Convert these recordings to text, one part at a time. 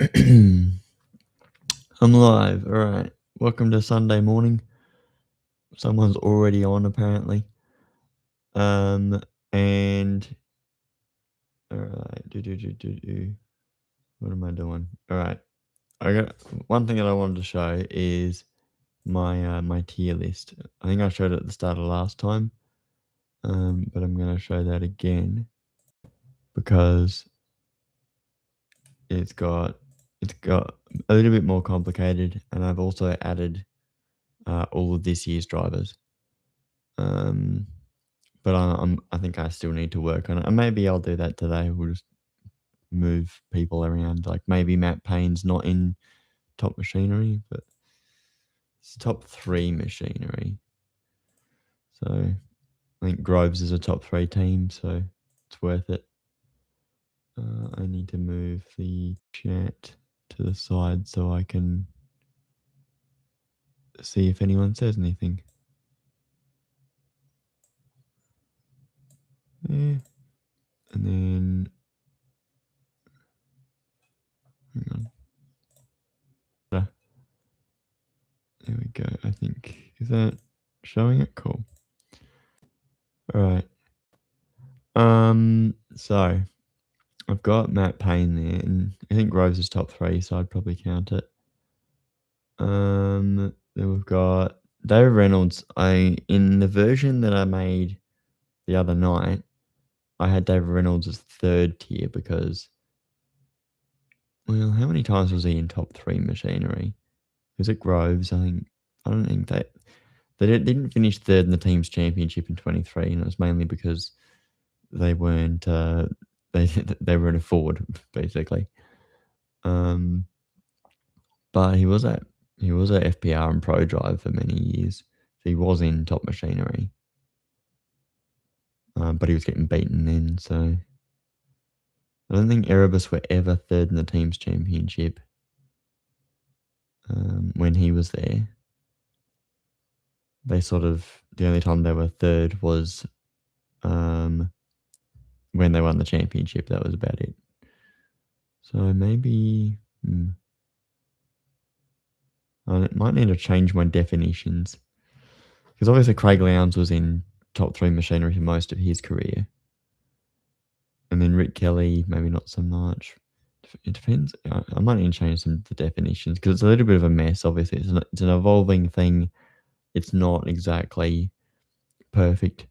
I'm live. All right. Welcome to Sunday morning. Someone's already on apparently. Um, and all right. What am I doing? All right. I got one thing that I wanted to show is my tier list. I think I showed it at the start of last time. But I'm gonna show that again because it's got a little bit more complicated, and I've also added all of this year's drivers. But I think I still need to work on it, and maybe I'll do that today. We'll just move people around. Like maybe Matt Payne's not in top machinery, but it's top 3 machinery. So I think Groves is a top 3 team, so it's worth it. I need to move the chat to the side so I can see if anyone says anything. Yeah. And then hang on. There we go. I think is that showing it? Cool. All right. So I've got Matt Payne there, and I think Groves is top 3, so I'd probably count it. Then we've got David Reynolds. In the version that I made the other night, I had David Reynolds as 3rd tier because, well, how many times was he in top 3 machinery? Was it Groves? I don't think they didn't finish 3rd in the team's championship in 23, and it was mainly because they weren't they were in a Ford basically. But he was at FPR and Pro Drive for many years. So he was in top machinery. But he was getting beaten then, so I don't think Erebus were ever 3rd in the team's championship when he was there. They the only time they were 3rd was when they won the championship. That was about it. So maybe I might need to change my definitions. Because obviously Craig Lowndes was in top 3 machinery for most of his career. And then Rick Kelly, maybe not so much. It depends. I might need to change some of the definitions because it's a little bit of a mess, obviously. It's an evolving thing. It's not exactly perfect.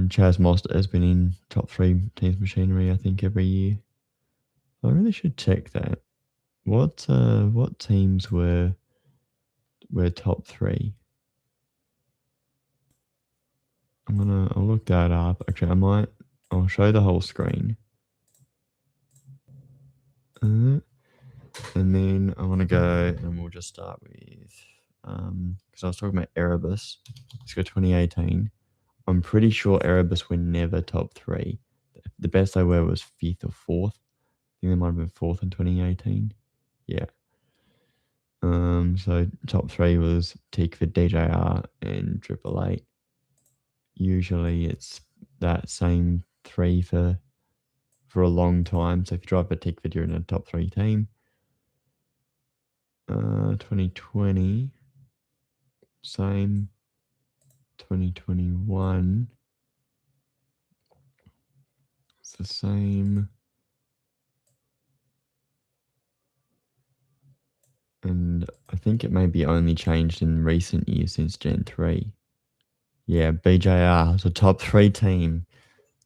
Chaz Mostert has been in top 3 teams machinery, I think, every year. I really should check that. What teams were top 3? I'll look that up. Actually, I'll show the whole screen. And then I want to go, and we'll just start with, because I was talking about Erebus. Let's go 2018. I'm pretty sure Erebus were never top 3. The best they were was 5th or 4th. I think they might have been 4th in 2018. Yeah. So top 3 was Tickford, DJR, and Triple Eight. Usually it's that same 3 for a long time. So if you drive for Tickford, you're in a top 3 team. 2020, same. 2021, it's the same. And I think it may be only changed in recent years since Gen 3. Yeah, BJR is a top 3 team.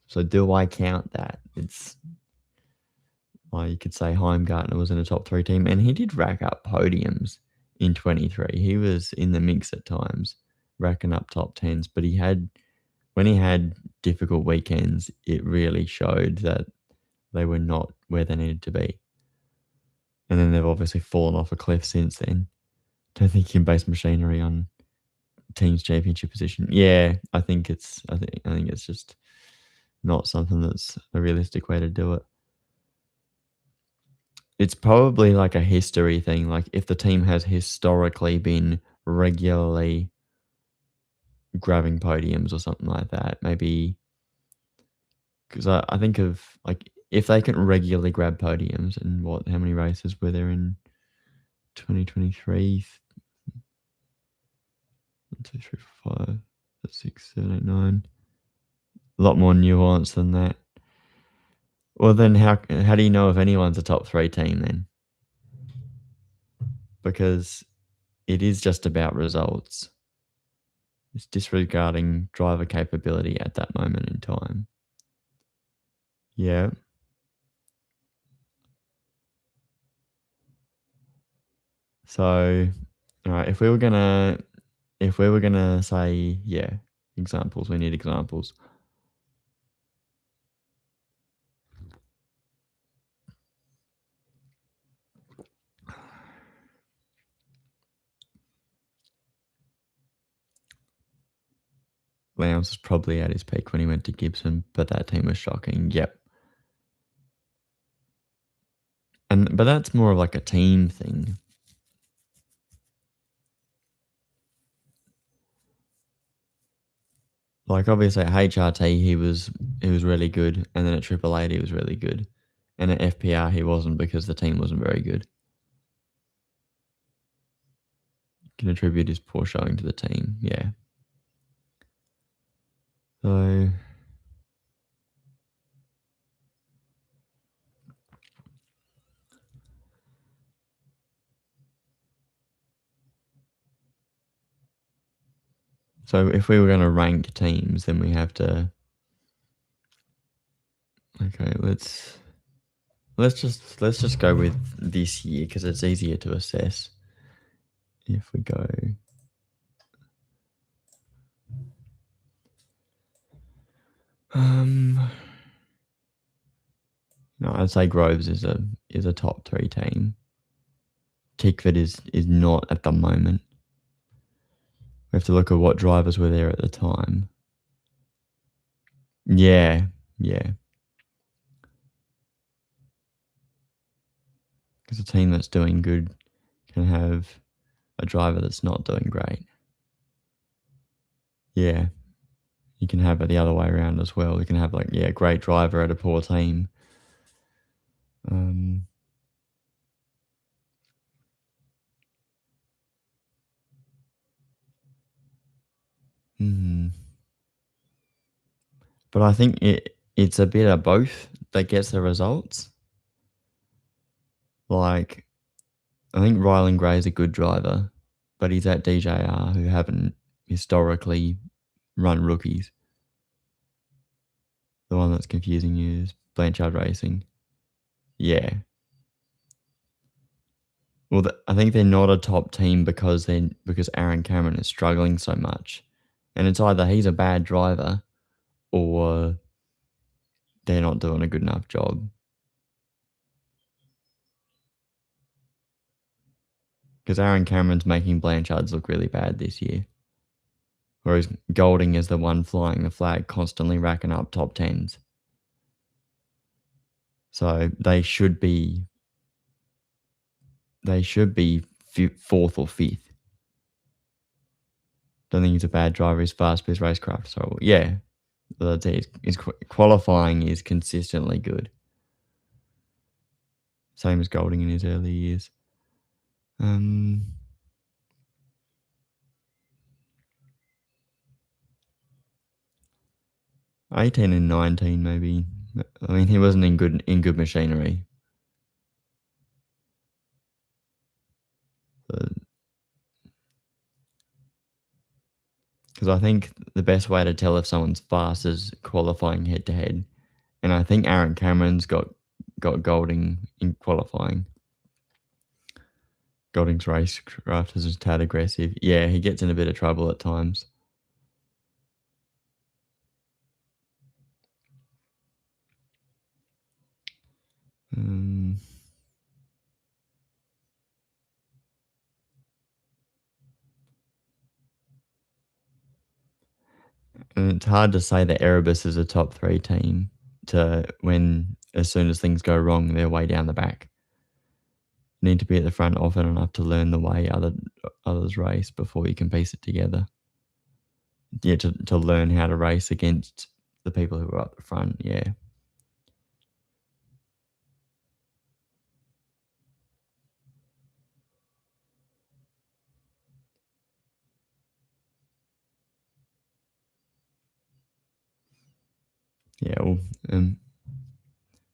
So do I count that? It's, well, you could say Heimgartner was in a top 3 team, and he did rack up podiums in 23. He was in the mix at times, racking up top 10s, but when he had difficult weekends, it really showed that they were not where they needed to be. And then they've obviously fallen off a cliff since then. Don't think you can base machinery on team's championship position. Yeah, I think it's just not something that's a realistic way to do it. It's probably like a history thing. Like if the team has historically been regularly grabbing podiums or something like that, maybe. Because I think of like if they can regularly grab podiums, and how many races were there in 2023? 1, 2, 3, 4, 5, 6, 7, 8, 9. A lot more nuance than that. Well, then how do you know if anyone's a top 3 team then? Because it is just about results. It's disregarding driver capability at that moment in time. Yeah. So, all right, if we were gonna say, yeah, examples, we need examples. Lowndes was probably at his peak when he went to Gibson, but that team was shocking. Yep. But that's more of like a team thing. Like obviously at HRT he was really good, and then at Triple Eight he was really good, and at FPR he wasn't because the team wasn't very good. Can attribute his poor showing to the team. Yeah. So if we were going to rank teams, then we have to. Okay, let's just go with this year because it's easier to assess. If we go, no, I'd say Groves is a top 3 team. Tickford is not at the moment. We have to look at what drivers were there at the time. Yeah. Because a team that's doing good can have a driver that's not doing great. Yeah. You can have it the other way around as well. You can have a great driver at a poor team. But I think it's a bit of both that gets the results. Like, I think Rylan Gray is a good driver, but he's at DJR who haven't historically run rookies. The one that's confusing you is Blanchard Racing. Yeah. Well, I think they're not a top team because Aaron Cameron is struggling so much, and it's either he's a bad driver or they're not doing a good enough job. Because Aaron Cameron's making Blanchards look really bad this year, whereas Golding is the one flying the flag, constantly racking up top 10s. So they should be 4th or 5th. Don't think he's a bad driver. He's fast, but his racecraft. So yeah, his qualifying is consistently good. Same as Golding in his early years. 18 and 19 maybe. I mean, he wasn't in good machinery. Because I think the best way to tell if someone's fast is qualifying head to head, and I think Aaron Cameron's got Golding in qualifying. Golding's racecraft is a tad aggressive. Yeah, he gets in a bit of trouble at times. And it's hard to say that Erebus is a top 3 team as soon as things go wrong, they're way down the back. You need to be at the front often enough to learn the way others race before you can piece it together. Yeah, to learn how to race against the people who are up the front, yeah. Yeah, well,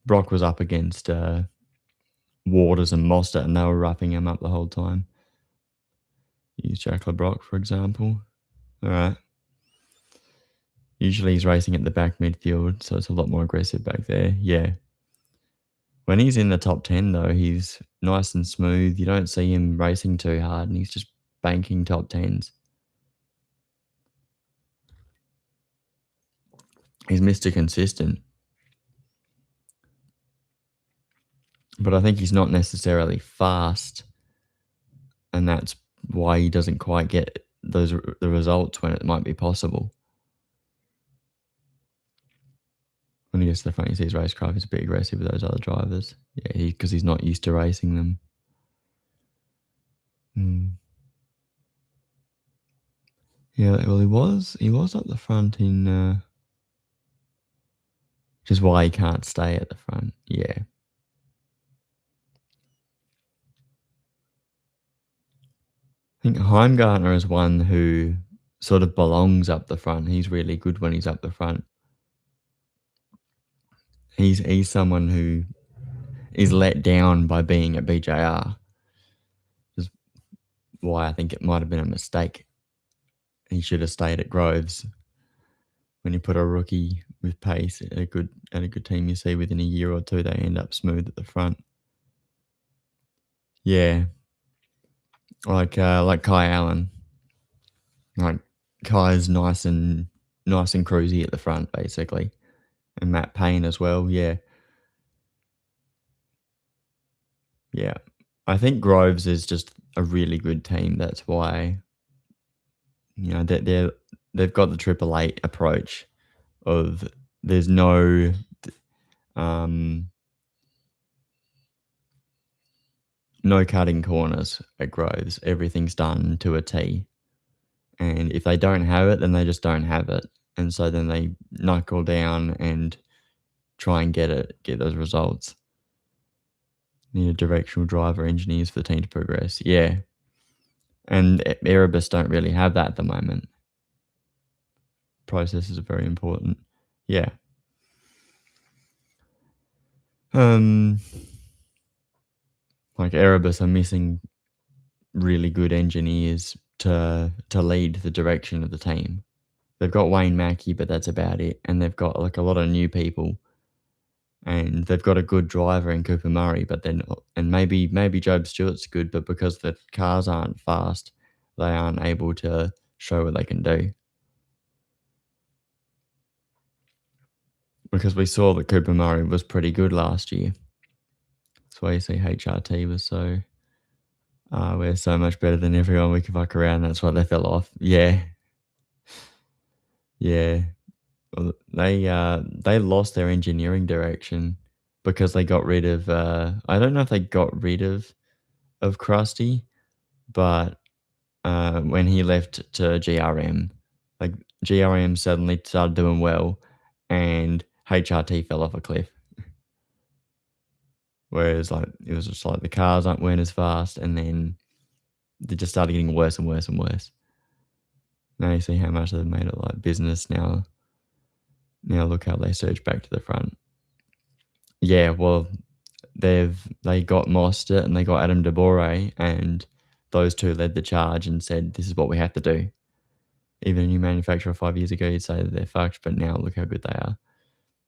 Brock was up against Waters and Mostert, and they were wrapping him up the whole time. Use Jack LeBrock, for example. All right. Usually he's racing at the back midfield, so it's a lot more aggressive back there. Yeah. When he's in the top 10, though, he's nice and smooth. You don't see him racing too hard, and he's just banking top 10s. He's Mr. Consistent. But I think he's not necessarily fast, and that's why he doesn't quite get the results when it might be possible. When he gets to the front, you see his racecraft is a bit aggressive with those other drivers. Yeah, because he's not used to racing them. Yeah, well, he was up the front in, which is why he can't stay at the front. Yeah. I think Heimgartner is one who sort of belongs up the front. He's really good when he's up the front. He's someone who is let down by being at BJR. Is why I think it might have been a mistake. He should have stayed at Groves. When you put a rookie with pace at a good team, you see within a year or two they end up smooth at the front. Yeah, like Kai Allen. Like Kai's nice and cruisy at the front, basically, and Matt Payne as well. Yeah, yeah. I think Groves is just a really good team. That's why they've got the Triple Eight approach of there's um no cutting corners at Groves. Everything's done to a T. And if they don't have it, then they just don't have it. And so then they knuckle down and try and get those results. Need a directional driver, engineers for the team to progress. Yeah. And Erebus don't really have that at the moment. Processes are very important. Yeah. Like Erebus are missing really good engineers to lead the direction of the team. They've got Wayne Mackey, but that's about it. And they've got like a lot of new people. And they've got a good driver in Cooper Murray, but then and maybe Job Stewart's good, but because the cars aren't fast, they aren't able to show what they can do. Because we saw that Cooper Murray was pretty good last year. That's why you see HRT was so we're so much better than everyone we can fuck around. That's why they fell off. Yeah. Yeah. Well, they lost their engineering direction because they got rid of I don't know if they got rid of Krusty, but when he left to GRM, like GRM suddenly started doing well, and HRT fell off a cliff. Whereas like it was just like the cars weren't as fast, and then they just started getting worse and worse and worse. Now you see how much they've made it like business now. Now look how they surge back to the front. Yeah, well, they got Mostert and they got Adam DeBore, and those two led the charge and said, "This is what we have to do." Even a new manufacturer 5 years ago, you'd say that they're fucked, but now look how good they are.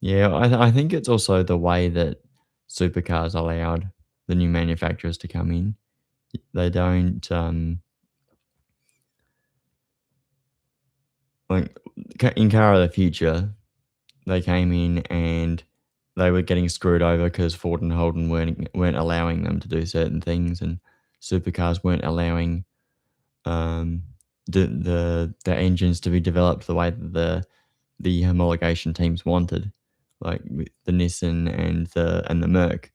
Yeah, I think it's also the way that supercars allowed the new manufacturers to come in. They don't like in Car of the Future. They came in and they were getting screwed over because Ford and Holden weren't allowing them to do certain things, and supercars weren't allowing the engines to be developed the way that the homologation teams wanted, like with the Nissan and the Merc.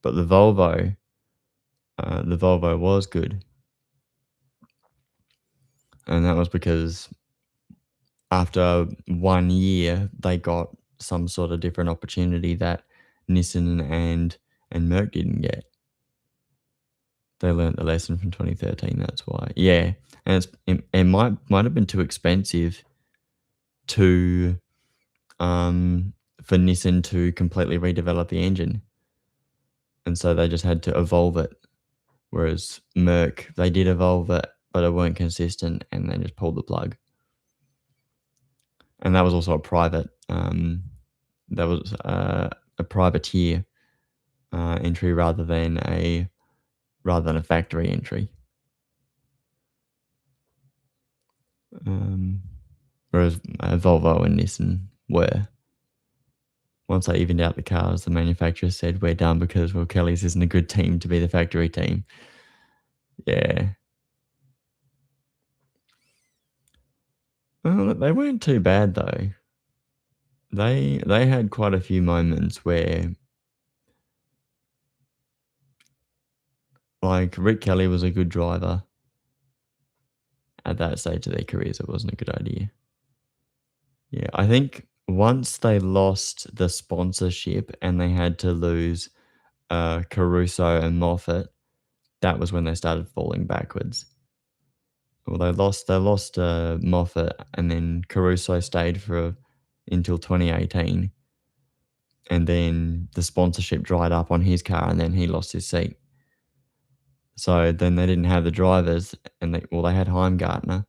But the Volvo was good, and that was because after 1 year they got some sort of different opportunity that Nissan and Merc didn't get. They learnt the lesson from 2013. That's why. Yeah, and it might have been too expensive to for Nissan to completely redevelop the engine, and so they just had to evolve it. Whereas Merc, they did evolve it, but it weren't consistent, and they just pulled the plug. And that was also a private, that was a privateer entry rather than a factory entry. Whereas Volvo and Nissan were. Once they evened out the cars, the manufacturer said, "We're done because, well, Kelly's isn't a good team to be the factory team." Yeah. Well, they weren't too bad though. They had quite a few moments where, like, Rick Kelly was a good driver. At that stage of their careers, it wasn't a good idea. Yeah, I think once they lost the sponsorship and they had to lose Caruso and Moffat, that was when they started falling backwards. Well, they lost Moffat, and then Caruso stayed for until 2018, and then the sponsorship dried up on his car, and then he lost his seat. So then they didn't have the drivers, and they had Heimgartner,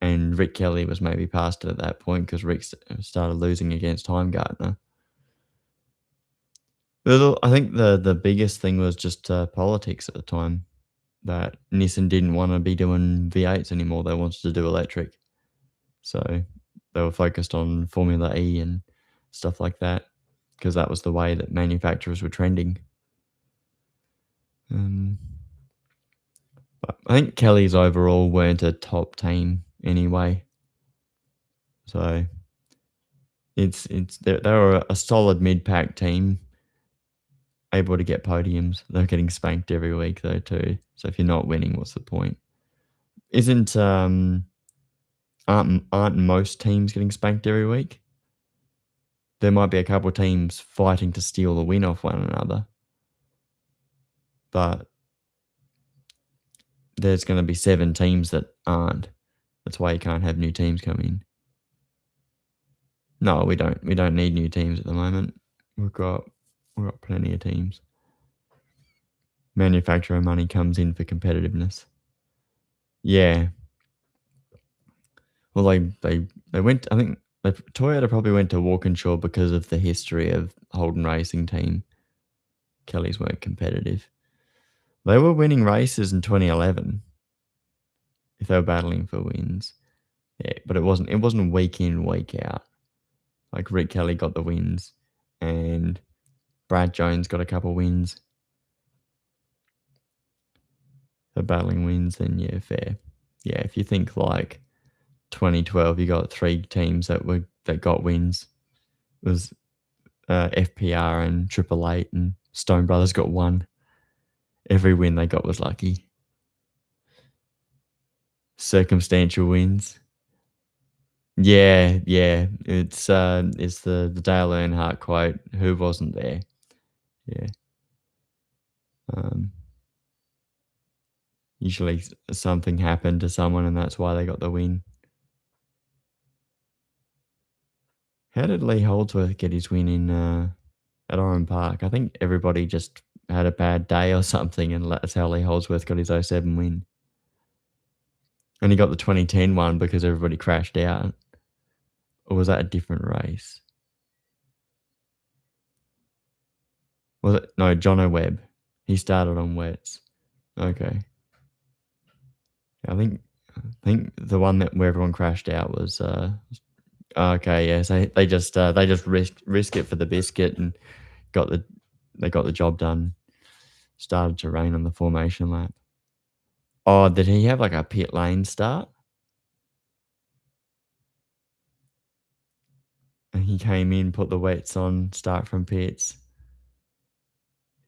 and Rick Kelly was maybe past it at that point because Rick started losing against Heimgartner. I think the biggest thing was just politics at the time, that Nissan didn't want to be doing V8s anymore. They wanted to do electric. So they were focused on Formula E and stuff like that because that was the way that manufacturers were trending. But I think Kelly's overall weren't a top team anyway. So they were a solid mid-pack team, able to get podiums. They're getting spanked every week though too. So if you're not winning, what's the point? Aren't most teams getting spanked every week? There might be a couple of teams fighting to steal the win off one another, but there's going to be 7 teams that aren't. That's why you can't have new teams come in. No, we don't. We don't need new teams at the moment. We've got plenty of teams. Manufacturer money comes in for competitiveness. Yeah. Well, they went. I think Toyota probably went to Walkinshaw because of the history of Holden Racing Team. Kelly's weren't competitive. They were winning races in 2011. If they were battling for wins, yeah, but it wasn't week in, week out. Like Rick Kelly got the wins, and Brad Jones got a couple wins. The battling wins, then yeah, fair. Yeah, if you think like 2012, you got 3 teams that got wins. It was FPR and Triple Eight, and Stone Brothers got 1. Every win they got was lucky. Circumstantial wins. Yeah. It's the Dale Earnhardt quote. Who wasn't there? Yeah. Usually something happened to someone, and that's why they got the win. How did Lee Holdsworth get his win in at Oran Park? I think everybody just had a bad day or something, and that's how Lee Holdsworth got his 07 win. And he got the 2010 one because everybody crashed out. Or was that a different race? Was it? No, Jono Webb. He started on wets. Okay. I think the one where everyone crashed out was okay, yeah. So they just risk it for the biscuit and they got the job done. Started to rain on the formation lap. Oh, did he have like a pit lane start? And he came in, put the wets on, start from pits.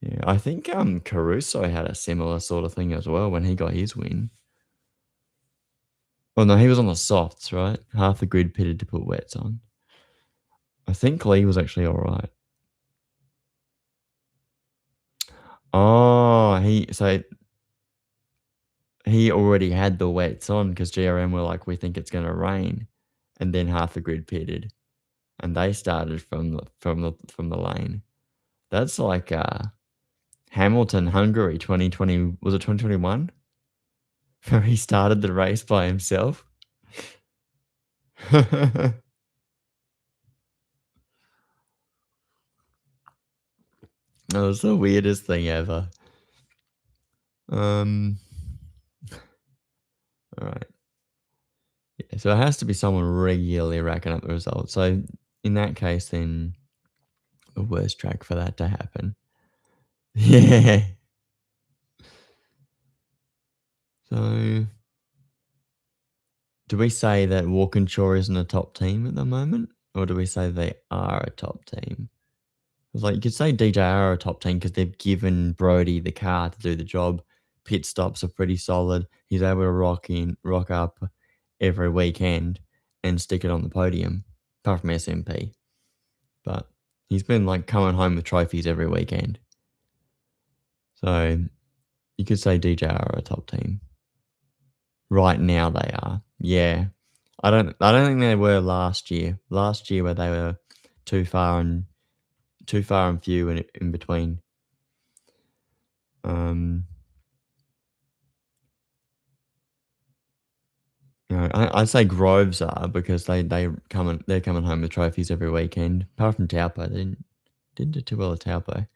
Yeah, I think Caruso had a similar sort of thing as well when he got his win. Oh no, he was on the softs, right? Half the grid pitted to put wets on. I think Lee was actually all right. Oh, he already had the wets on because GRM were like, we think it's going to rain, and then half the grid pitted. and they started from the lane. That's like Hamilton, Hungary, 2020. Was it 2021? Where he started the race by himself. That was the weirdest thing ever. All right. Yeah, so it has to be someone regularly racking up the results. So in that case, then the worst track for that to happen. Yeah. So do we say that Walkinshaw isn't a top team at the moment, or do we say they are a top team? 'Cause, like, you could say DJR are a top team because they've given Brodie the car to do the job. Pit stops are pretty solid. He's able to rock up every weekend and stick it on the podium, apart from SMP. But he's been, like, coming home with trophies every weekend. So you could say DJR are a top team. Right now they are. Yeah. I don't think they were last year. Last year where they were too far and few in between. Um, I'd say Groves are because they're coming home with trophies every weekend. Apart from Taupo, they didn't do too well at Taupo,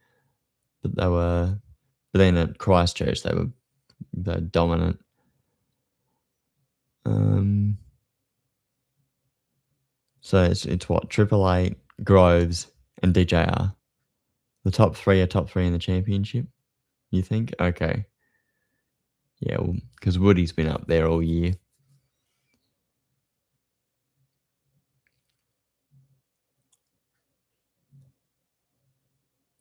but they were. But then at Christchurch, they're dominant. Um, so it's what Triple Eight, Groves, and DJR. The top three are top three in the championship. You think? Okay. Yeah, well, because Woody's been up there all year.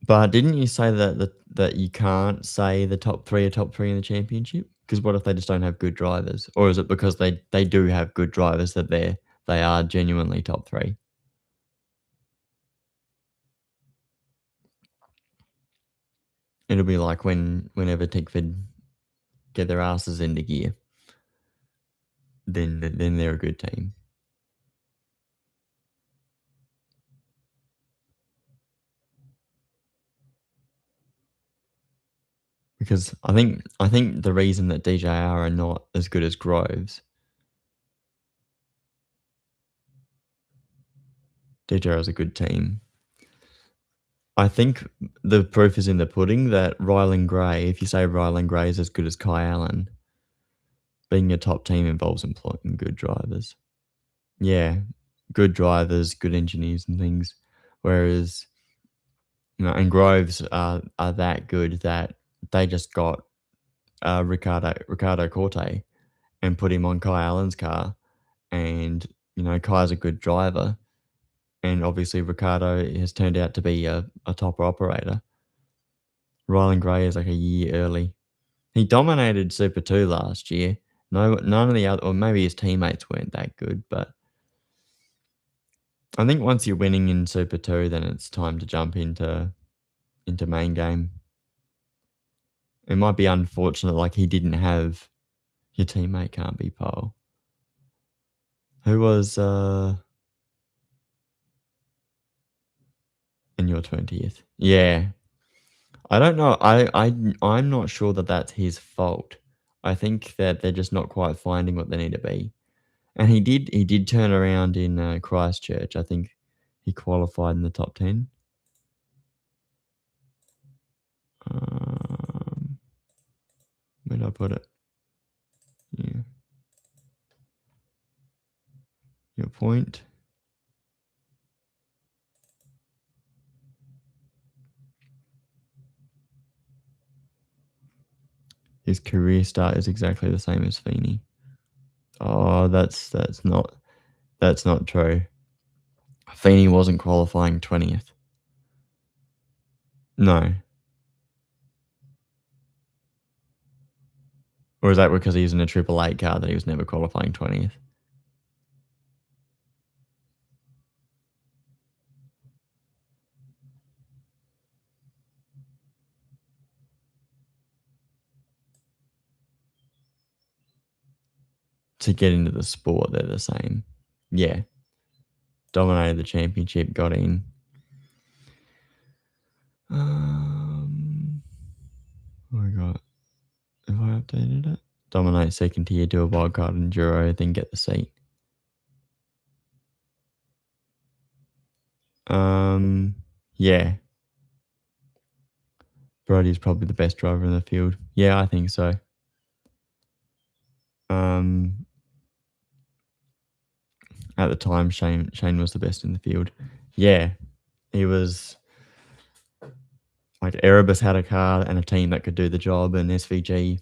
But didn't you say that you can't say the top three are top three in the championship? Because what if they just don't have good drivers? Or is it because they do have good drivers that they are genuinely top three? It'll be like whenever Tickford get their asses into gear, then they're a good team. Because I think the reason that DJR are not as good as Groves, DJR is a good team. I think the proof is in the pudding that Rylan Gray, if you say Rylan Gray is as good as Kai Allen, being a top team involves employing good drivers. Yeah, good drivers, good engineers and things. Whereas, and Groves are that good that they just got Ricardo Corte and put him on Kai Allen's car, and Kai's a good driver, and obviously Ricardo has turned out to be a top operator. Rylan Gray is like a year early. He dominated Super 2 last year. No, none of the other, or maybe his teammates weren't that good, but I think once you're winning in Super 2, then it's time to jump into main game. It might be unfortunate, like he didn't have your teammate can't be pole. Who was in your 20th? Yeah. I don't know. I'm not sure that that's his fault. I think that they're just not quite finding what they need to be. And he did turn around in Christchurch. I think he qualified in the top 10. Um, where did I put it? Yeah. Your point. His career start is exactly the same as Feeney. Oh, that's not true. Feeney wasn't qualifying 20th. No. Or is that because he was in a Triple Eight car that he was never qualifying 20th? To get into the sport, they're the same. Yeah. dominated the championship, got in. What I got? Have I updated it? Dominate second tier, do a wildcard enduro, then get the seat. Yeah. Brody's probably the best driver in the field. Yeah, I think so. At the time, Shane was the best in the field. Yeah, he was. Like Erebus had a car and a team that could do the job, and SVG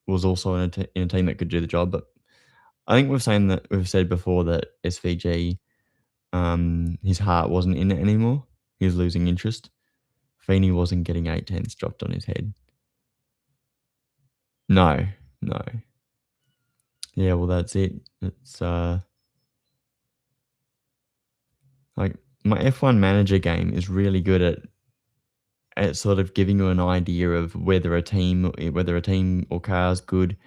was also in a team that could do the job. But I think we've said before that SVG, his heart wasn't in it anymore. He was losing interest. Feeney wasn't getting 810s dropped on his head. No. Yeah, well, that's it. It's like my F1 manager game is really good at sort of giving you an idea of whether a team or car is good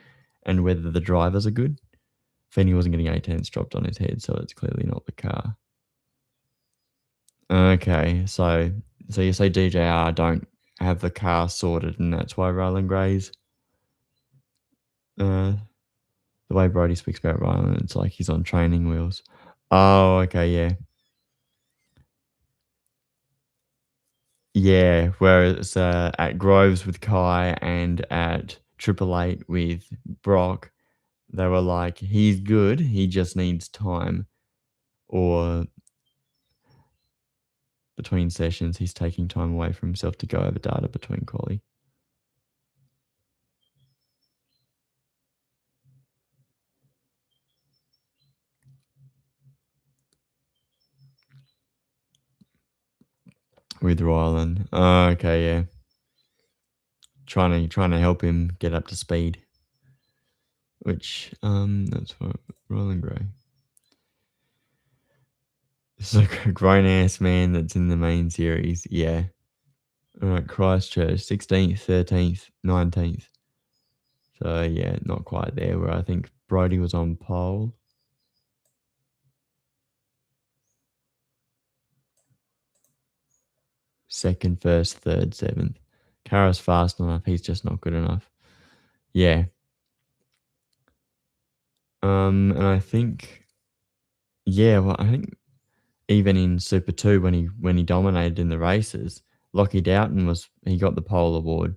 and whether the drivers are good. Feeney wasn't getting 810s dropped on his head, so it's clearly not the car. Okay, so you say DJR don't have the car sorted, and that's why Rylan Gray's. The way Brody speaks about Rylan, it's like he's on training wheels. Oh, okay, yeah. Yeah, whereas at Groves with Kai and at Triple Eight with Brock, they were like, he's good, he just needs time. Or between sessions, he's taking time away from himself to go over data between quali. With Rylan. Oh, okay, yeah. Trying to help him get up to speed. Which that's what Rylan Gray. It's like a grown ass man that's in the main series. Yeah. Alright, Christchurch, 16th, 13th, 19th. So yeah, not quite there where I think Brody was on pole. Second, first, third, seventh. Kara's fast enough, he's just not good enough. Yeah. And I think I think even in Super 2 when he dominated in the races, Lockie Doughton he got the pole award.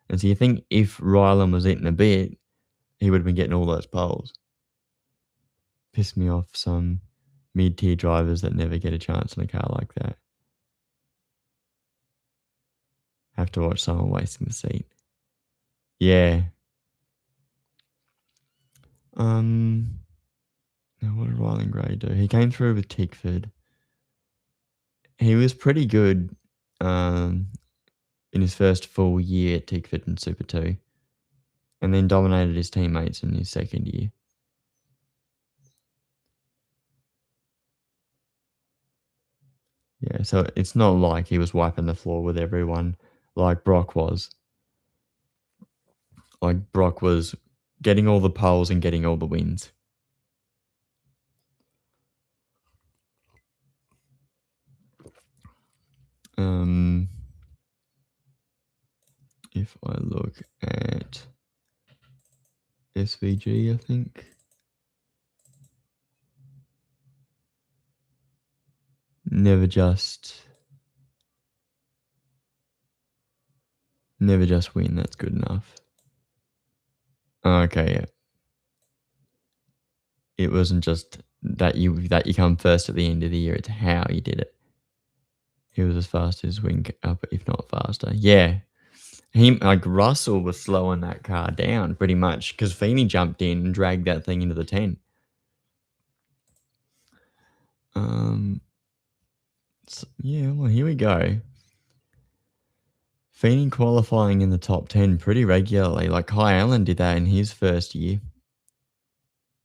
And so you think if Rylan was eating a bit, he would have been getting all those poles. Pissed me off some mid-tier drivers that never get a chance in a car like that. Have to watch someone wasting the seat. Yeah. Now what did Rylan Gray do? He came through with Tickford. He was pretty good in his first full year at Tickford in Super 2. And then dominated his teammates in his second year. Yeah, so it's not like he was wiping the floor with everyone like Brock was. Like Brock was getting all the poles and getting all the wins. If I look at SVG, I think. Never just win, that's good enough. Okay, yeah. It wasn't just that you come first at the end of the year, it's how you did it. He was as fast as Wing up, if not faster. Yeah. Russell was slowing that car down pretty much because Feeney jumped in and dragged that thing into the 10. Yeah, well, here we go. Feeney qualifying in the top 10 pretty regularly. Like Kai Allen did that in his first year,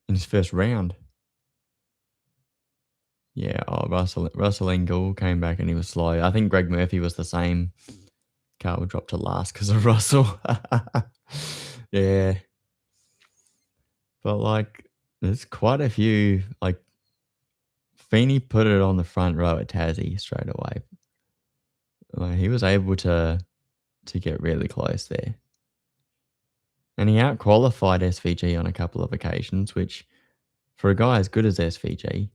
in his first round. Yeah, Russell Engel came back and he was slow. I think Greg Murphy was the same. Car would drop to last because of Russell. Yeah. But there's quite a few, Feeney put it on the front row at Tassie straight away. Like, he was able to get really close there. And he out-qualified SVG on a couple of occasions, which for a guy as good as SVG,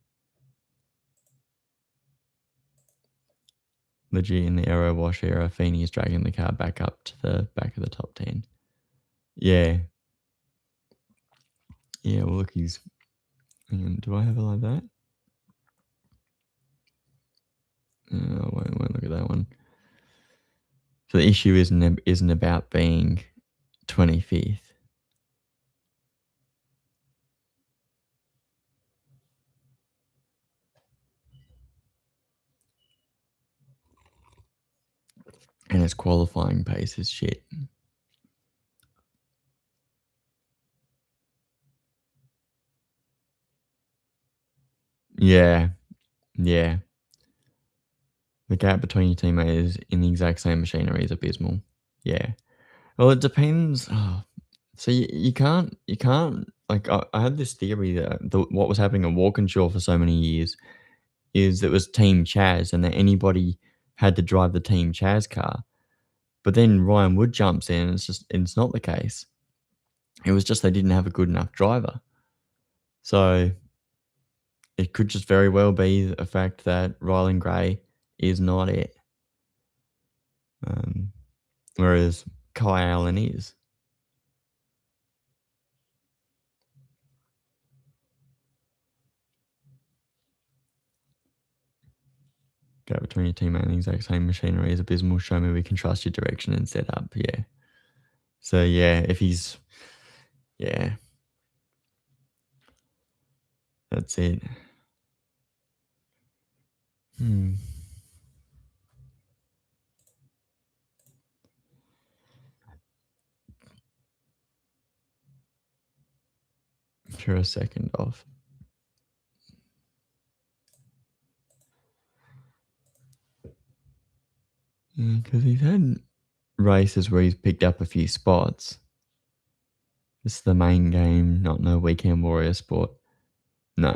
legit in the Aero Wash era, Feeney is dragging the car back up to the back of the top 10. Yeah. Yeah, well, look, he's... Hang on, do I have it like that? I won't look at that one. So the issue isn't about being 25th. And his qualifying pace is shit. Yeah. Yeah. The gap between your teammates in the exact same machinery is abysmal. Yeah. Well, it depends. So you can't like I had this theory that what was happening at Walkinshaw for so many years is it was Team Chaz and that anybody had to drive the Team Chaz car. But then Ryan Wood jumps in and it's not the case. It was just they didn't have a good enough driver. So it could just very well be a fact that Rylan Gray is not it. Whereas Kai Allen is. Gap between your teammate and the exact same machinery is abysmal. Show me we can trust your direction and setup. Yeah. So yeah, if he's that's it. For a second off. Because he's had races where he's picked up a few spots. This is the main game, not no weekend warrior sport. No.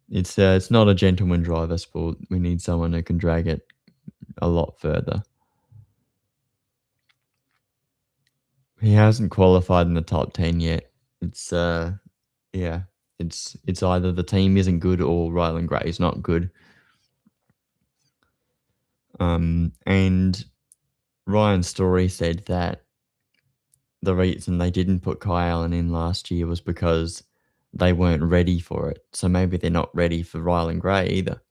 It's not a gentleman driver sport. We need someone who can drag it a lot further. He hasn't qualified in the top 10 yet. It's it's either the team isn't good or Rylan Gray is not good. And Ryan Story said that the reason they didn't put Kai Allen in last year was because they weren't ready for it. So maybe they're not ready for Rylan Gray either.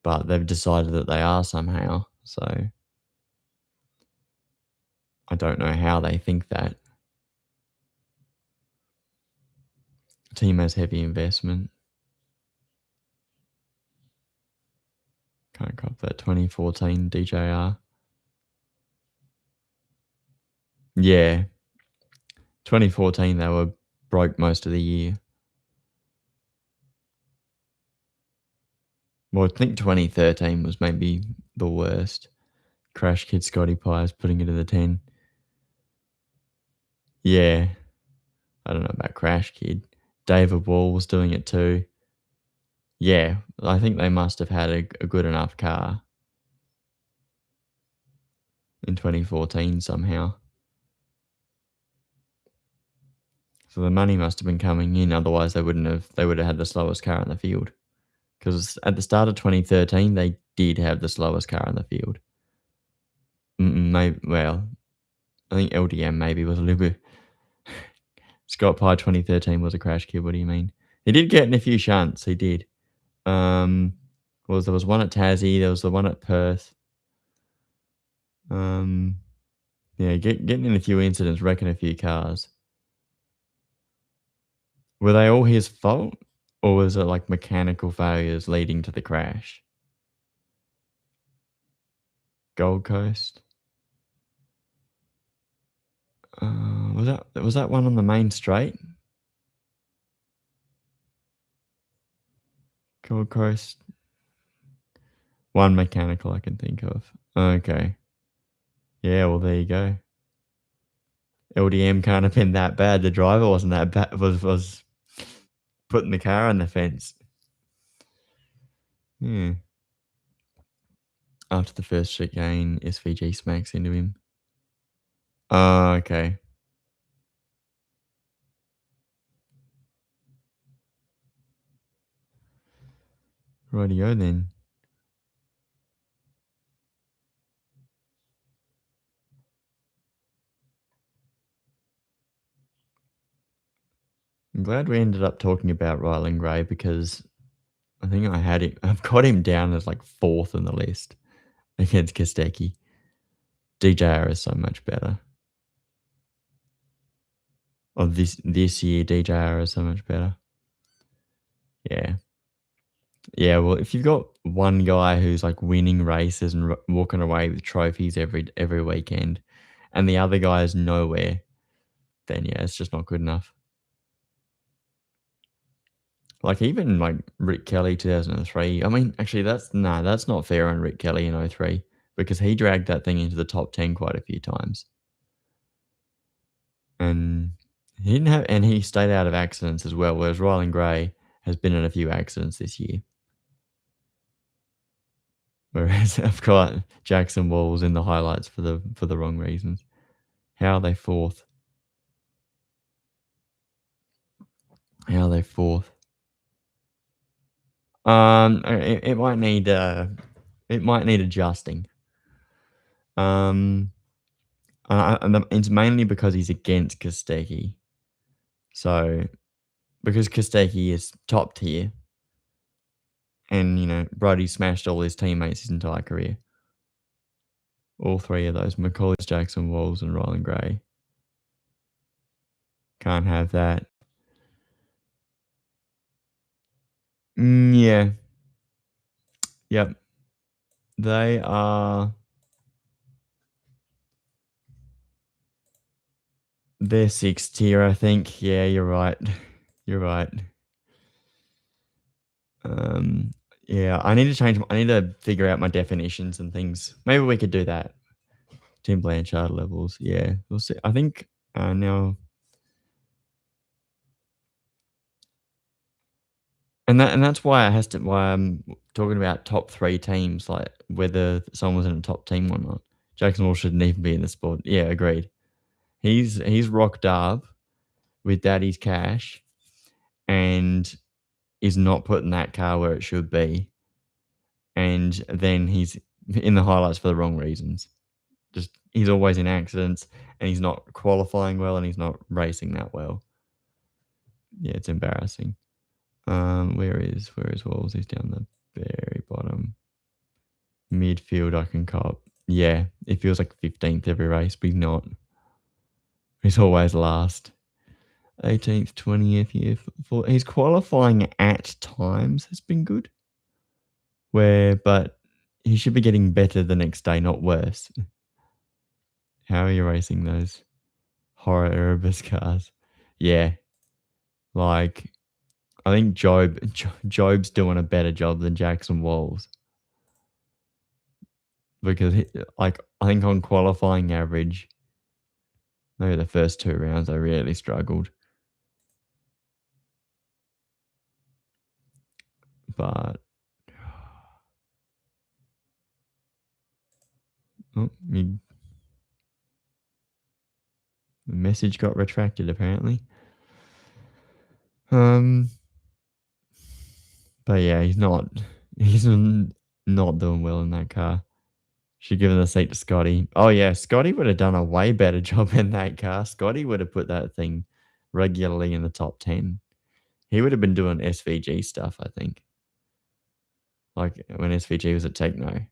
But they've decided that they are somehow. So I don't know how they think that. The team has heavy investment. Can't cop that 2014 DJR. Yeah. 2014, they were broke most of the year. Well, I think 2013 was maybe the worst. Crash Kid Scotty Pies putting it in the 10. Yeah. I don't know about Crash Kid. David Wall was doing it too. Yeah. I think they must have had a good enough car in 2014 somehow. So the money must have been coming in. Otherwise, they would have had the slowest car in the field. Because at the start of 2013, they did have the slowest car in the field. Maybe, well, I think LDM maybe was a little bit... Scott Pye 2013 was a crash kid. What do you mean? He did get in a few shunts. He did. There was one at Tassie. There was the one at Perth. Yeah, getting in a few incidents, wrecking a few cars. Were they all his fault? Or was it like mechanical failures leading to the crash? Gold Coast? Was that one on the main straight? Gold Coast? One mechanical I can think of. Okay. Yeah, well, there you go. LDM can't have been that bad. The driver wasn't that bad. Was putting the car on the fence. Yeah. After the first chicane, SVG smacks into him. Oh, okay. Rightio then. I'm glad we ended up talking about Rylan Gray because I think I've got him down as like fourth on the list against Kostecki. DJR is so much better. Or this year, DJR is so much better. Yeah. Yeah, well, if you've got one guy who's like winning races and walking away with trophies every weekend, and the other guy is nowhere, then yeah, it's just not good enough. Like even like Rick Kelly 2003. I mean, actually, that's not fair on Rick Kelly in '03 because he dragged that thing into the top 10 quite a few times, and he stayed out of accidents as well. Whereas Rylan Gray has been in a few accidents this year. Whereas I've got Jackson Walls in the highlights for the wrong reasons. How are they fourth? How are they fourth? It might need adjusting. Um, it's mainly because he's against Kostecki. So because Kostecki is top tier, and Brody smashed all his teammates his entire career. All three of those: McCauley, Jackson Walls, and Rylan Gray. Can't have that. Yeah. Yep. They are. They're sixth tier, I think. Yeah, you're right. You're right. Yeah, I need to change. I need to figure out my definitions and things. Maybe we could do that. Tim Blanchard levels. Yeah, we'll see. I think now, and that's why why I'm talking about top three teams, like whether someone's in a top team or not. Jackson Wall shouldn't even be in the sport. Yeah, agreed. He's rocked up with Daddy's cash and is not putting that car where it should be. And then he's in the highlights for the wrong reasons. Just he's always in accidents and he's not qualifying well and he's not racing that well. Yeah, it's embarrassing. Where is Walls? He's down the very bottom. Midfield I can cop. Yeah, it feels like 15th every race, but he's not. He's always last. 18th, 20th, yeah. He's qualifying at times has been good. But he should be getting better the next day, not worse. How are you racing those horror Erebus cars? Yeah. Like, I think Job's doing a better job than Jackson Walls. Because, I think on qualifying average, maybe the first two rounds, I really struggled. But, the message got retracted, apparently. But yeah, he's not doing well in that car. Should give the seat to Scotty. Oh yeah, Scotty would have done a way better job in that car. Scotty would have put that thing regularly in the top 10. He would have been doing SVG stuff, I think. Like when SVG was at Techno.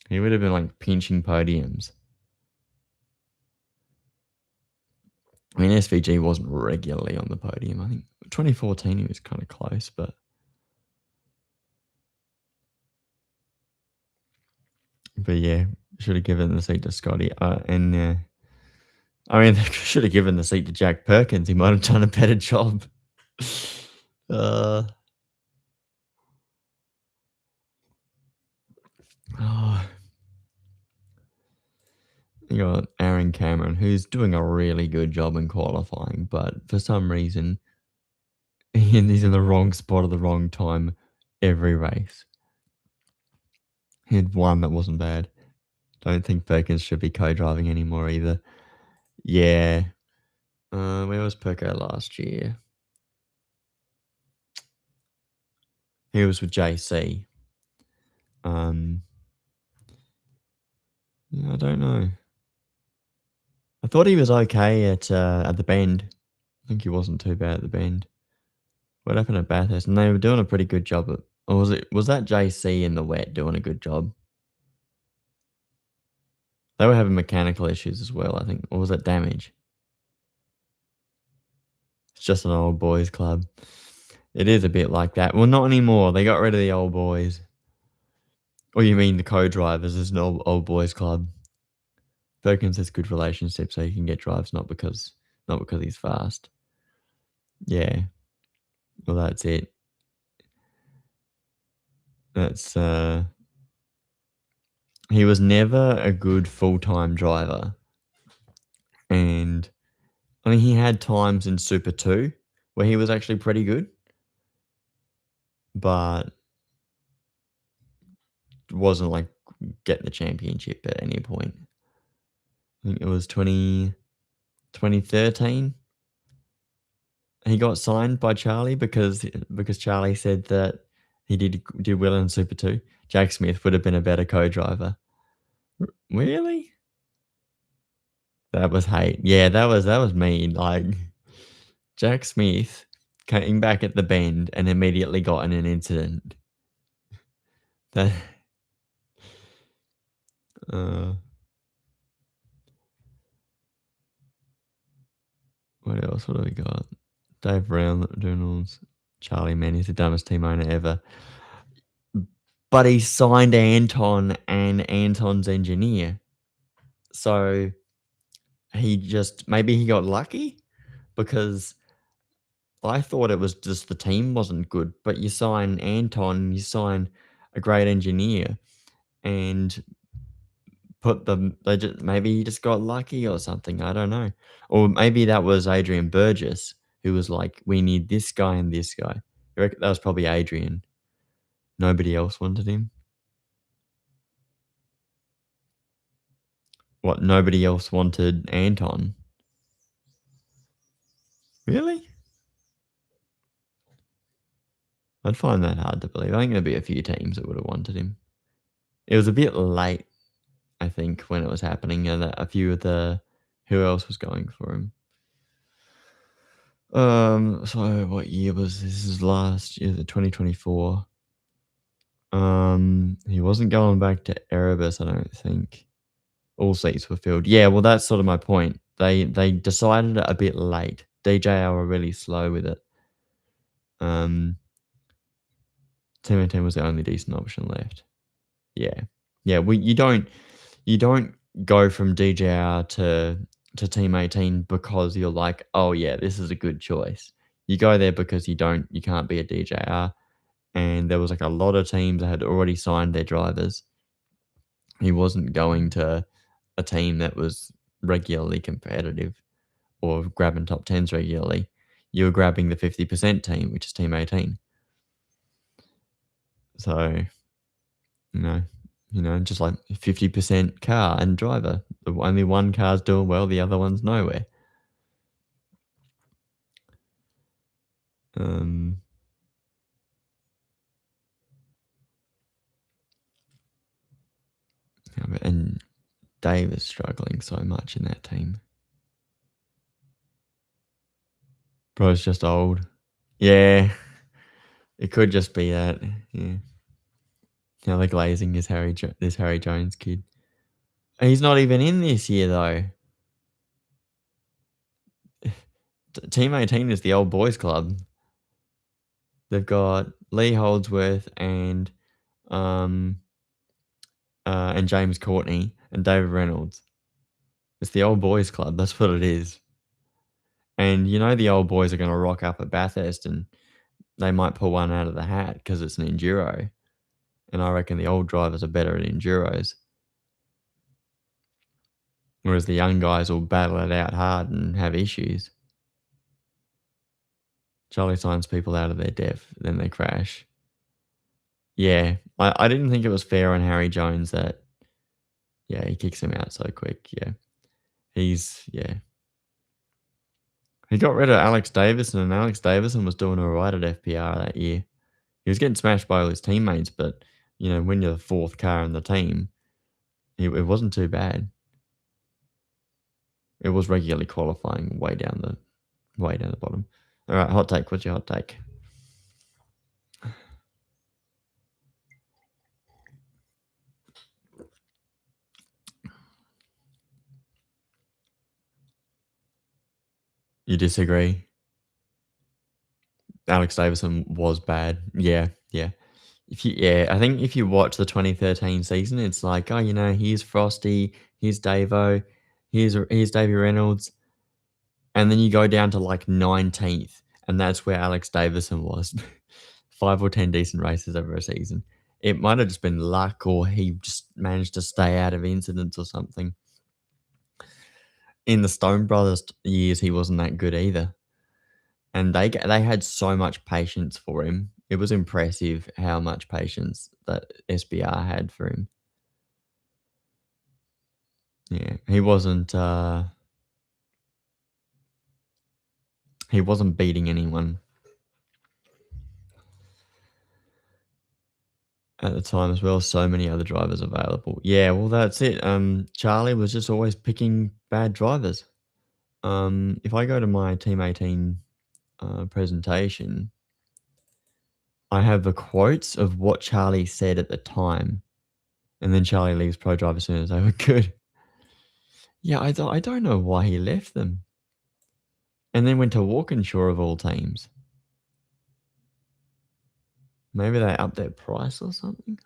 He would have been like pinching podiums. I mean, SVG wasn't regularly on the podium. I think 2014 he was kind of close, but yeah, should have given the seat to Scotty. And I mean, they should have given the seat to Jack Perkins. He might have done a better job. Oh, you got Aaron Cameron, who's doing a really good job in qualifying, but for some reason, he's in the wrong spot at the wrong time every race. He had one that wasn't bad. Don't think Perkins should be co-driving anymore either. Yeah. Where was Perko last year? He was with JC. Um, yeah, I don't know. I thought he was okay at the Bend. I think he wasn't too bad at the Bend. What happened at Bathurst? And they were doing a pretty good job at, or was that JC in the wet doing a good job? They were having mechanical issues as well, I think. Or was that damage? It's just an old boys club. It is a bit like that. Well, not anymore. They got rid of the old boys. Or you mean the co-drivers is an old boys club? Perkins has good relationships, so he can get drives, not because he's fast. Yeah. Well, that's it. That's he was never a good full-time driver. And I mean, he had times in Super 2 where he was actually pretty good, but wasn't like getting the championship at any point. I think it was 2013. He got signed by Charlie because Charlie said that he did well in Super 2. Jack Smith would have been a better co-driver. Really? That was hate. Yeah, that was mean. Like Jack Smith came back at the Bend and immediately got in an incident. That uh, what else? What do we got? Dave Reynolds, Charlie Man. He's the dumbest team owner ever. But he signed Anton and Anton's engineer. So maybe he got lucky because I thought it was just the team wasn't good. But you sign Anton, you sign a great engineer, and maybe he just got lucky or something. I don't know. Or maybe that was Adrian Burgess who was like, we need this guy and this guy. You reckon that was probably Adrian. Nobody else wanted him. What? Nobody else wanted Anton? Really? I'd find that hard to believe. I think there'd be a few teams that would have wanted him. It was a bit late, I think, when it was happening, and a few of who else was going for him? So what year was this? This is last year, the 2024. He wasn't going back to Erebus, I don't think. All seats were filled. Yeah, well, that's sort of my point. They decided it a bit late. DJR were really slow with it. Team 18 was the only decent option left. Yeah. Yeah, you don't go from DJR to Team 18 because you're like, "Oh, yeah, this is a good choice." You go there because you can't be a DJR, and there was, like, a lot of teams that had already signed their drivers. He wasn't going to a team that was regularly competitive or grabbing top 10s regularly. You were grabbing the 50% team, which is Team 18. So, just like 50% car and driver. Only one car's doing well, the other one's nowhere. Um, and Dave is struggling so much in that team. Bro's just old. Yeah. It could just be that. Yeah. Now they're glazing this Harry Jones kid. He's not even in this year though. Team 18 is the old boys club. They've got Lee Holdsworth and James Courtney and David Reynolds. It's the old boys club. That's what it is. And the old boys are going to rock up at Bathurst and they might pull one out of the hat because it's an enduro. And I reckon the old drivers are better at enduros. Whereas the young guys will battle it out hard and have issues. Charlie signs people out of their depth, then they crash. Yeah, I didn't think it was fair on Harry Jones that, yeah, he kicks him out so quick, yeah. Yeah. He got rid of Alex Davison, and Alex Davison was doing alright at FPR that year. He was getting smashed by all his teammates, but, when you're the 4th car in the team, it wasn't too bad. It was regularly qualifying way down the bottom. Alright, hot take. What's your hot take? You disagree? Alex Davison was bad. Yeah, yeah. I think if you watch the 2013 season, it's like, oh, here's Frosty, here's Davo, here's Davy Reynolds, and then you go down to like 19th, and that's where Alex Davison was. 5 or 10 decent races over a season. It might have just been luck, or he just managed to stay out of incidents or something. In the Stone Brothers years, he wasn't that good either. And they had so much patience for him. It was impressive how much patience that SBR had for him. Yeah, he wasn't beating anyone at the time as well. So many other drivers available. Yeah, well, that's it. Charlie was just always picking bad drivers. If I go to my Team 18 presentation, I have the quotes of what Charlie said at the time, and then Charlie leaves ProDrive as soon as they were good. Yeah, I don't know why he left them, and then went to Walkinshaw of all teams. Maybe they upped their price or something?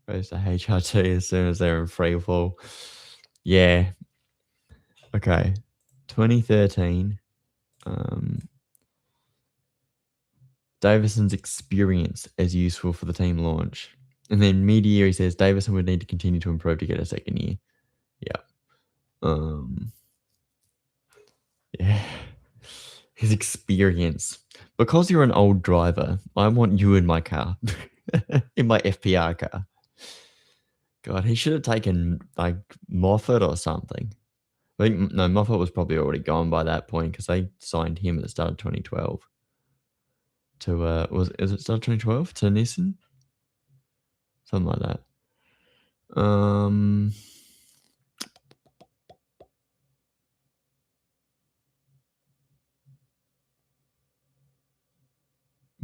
Goes to HRT as soon as they're in free fall. Yeah. Okay. 2013, um, Davison's experience as useful for the team launch. And then mid-year, he says Davison would need to continue to improve to get a second year. Yeah. Yeah. His experience. Because you're an old driver, I want you in my car. In my FPR car. God, he should have taken, like, Moffat or something. I think no, Moffat was probably already gone by that point because they signed him at the start of 2012 to, is it start of 2012 to Nissan? Something like that.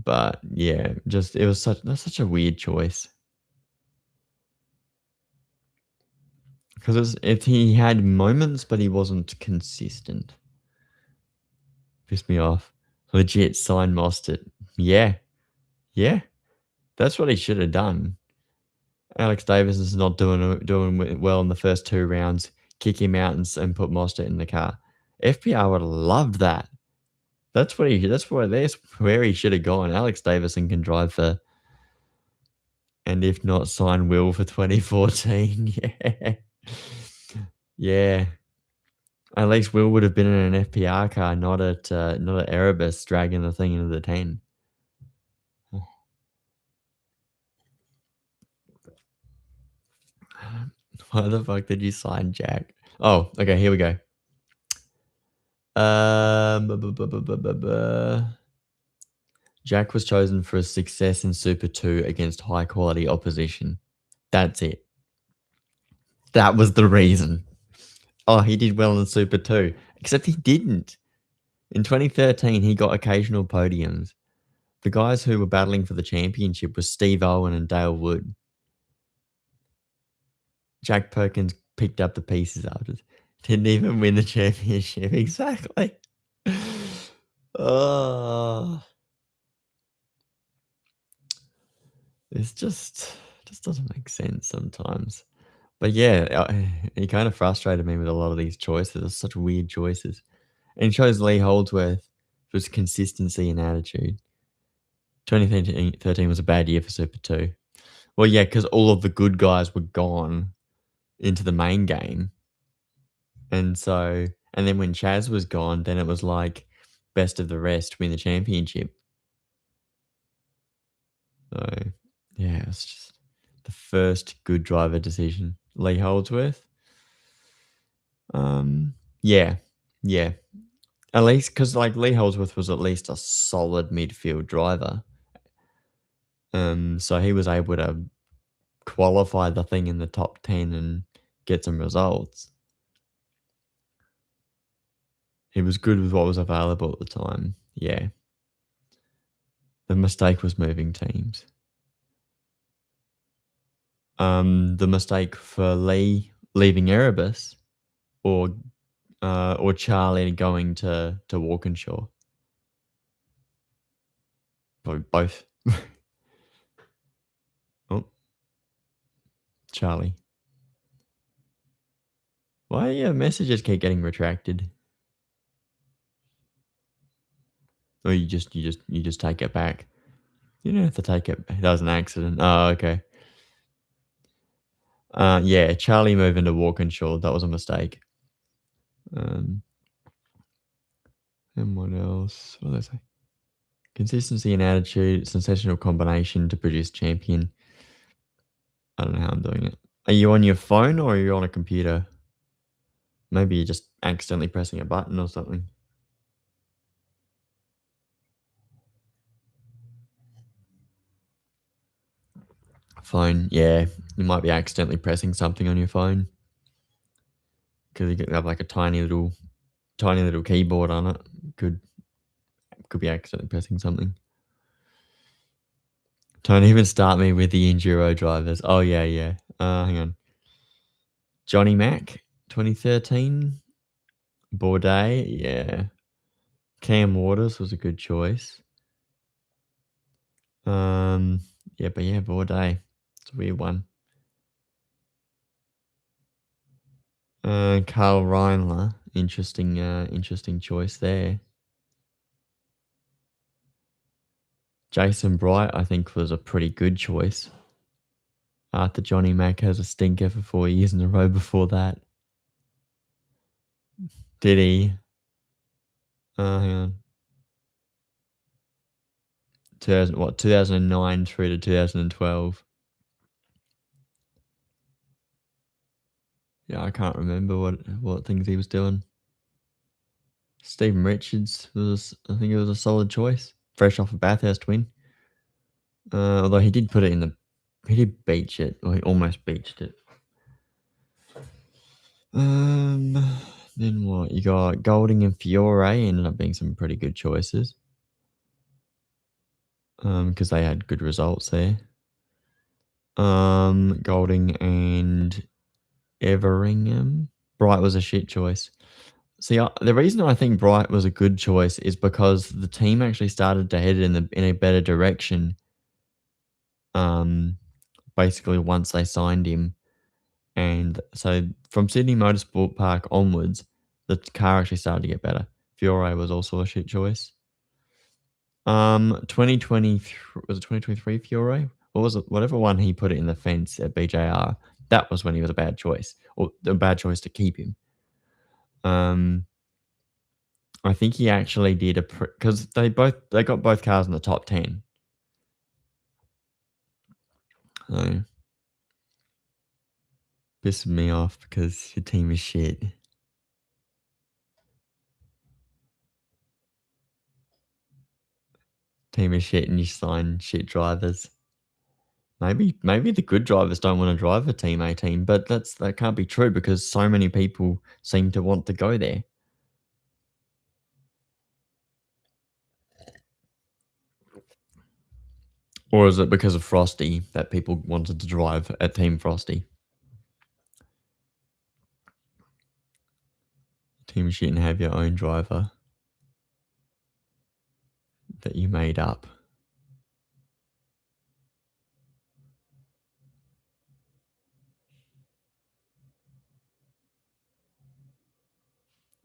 But yeah, just that's such a weird choice. Because if he had moments, but he wasn't consistent. Pissed me off. Legit sign Mostert. Yeah. Yeah. That's what he should have done. Alex Davis is not doing well in the first 2 rounds. Kick him out and put Mostert in the car. FPR would have loved that. That's where he should have gone. Alex Davison can drive for, and if not, sign Will for 2014. Yeah. Yeah. At least Will would have been in an FPR car, not at Erebus dragging the thing into the 10. Why the fuck did you sign Jack? Oh, okay, here we go. Bu- bu- bu- bu- bu- bu- bu- Jack was chosen for his success in Super 2 against high quality opposition. That's it. That was the reason. Oh, he did well in Super 2, except he didn't. In 2013, he got occasional podiums. The guys who were battling for the championship were Steve Owen and Dale Wood. Jack Perkins picked up the pieces after. Didn't even win the championship. Exactly. Oh, it's just doesn't make sense sometimes. But yeah, he kind of frustrated me with a lot of these choices. They're such weird choices. And he chose Lee Holdsworth for his consistency and attitude. 2013 was a bad year for Super 2. Well, yeah, because all of the good guys were gone into the main game. And then when Chaz was gone, then it was like best of the rest win the championship. So Yeah, it's just the first good driver decision. Lee Holdsworth. Yeah, yeah. At least because like Lee Holdsworth was at least a solid midfield driver. So he was able to qualify the thing in the top 10 and get some results. He was good with what was available at the time. Yeah. The mistake was moving teams. The mistake for Lee leaving Erebus or Charlie going to Walkinshaw. Both. Oh, Charlie. Why your messages keep getting retracted? Or you just take it back. You don't have to take it. That was an accident. Oh, okay. Yeah, Charlie moving to Walkinshaw. That was a mistake. And what else? What did I say? Consistency and attitude, sensational combination to produce champion. I don't know how I'm doing it. Are you on your phone or are you on a computer? Maybe you're just accidentally pressing a button or something. Phone, yeah. You might be accidentally pressing something on your phone. Because you have like a tiny little keyboard on it. Could be accidentally pressing something. Don't even start me with the enduro drivers. Oh yeah. Hang on. Johnny Mack, 2013. Bourdais, yeah. Cam Waters was a good choice. Yeah, but yeah, Bourdais. It's a weird one. Carl Reindler, interesting choice there. Jason Bright, I think, was a pretty good choice. After Johnny Mack has a stinker for 4 years in a row before that. Did he? Hang on. 2009 through to 2012. Yeah, I can't remember what things he was doing. Stephen Richards I think it was a solid choice. Fresh off a Bathurst win. Although he did he did beach it, or he almost beached it. Then what? You got Golding and Fiore ended up being some pretty good choices. Because they had good results there. Golding and Everingham. Bright was a shit choice. See, the reason I think Bright was a good choice is because the team actually started to head in a better direction. Basically once they signed him, and so from Sydney Motorsport Park onwards, the car actually started to get better. Fiore was also a shit choice. 2020 was it 2023 Fiore? What was it? Whatever one he put it in the fence at BJR, that was when he was a bad choice, or a bad choice to keep him. I think he actually did because they got both cars in the top 10. So pissing me off because your team is shit. Team is shit and you sign shit drivers. Maybe the good drivers don't want to drive for Team 18, but that can't be true because so many people seem to want to go there. Or is it because of Frosty that people wanted to drive at Team Frosty? Team shit and have your own driver that you made up.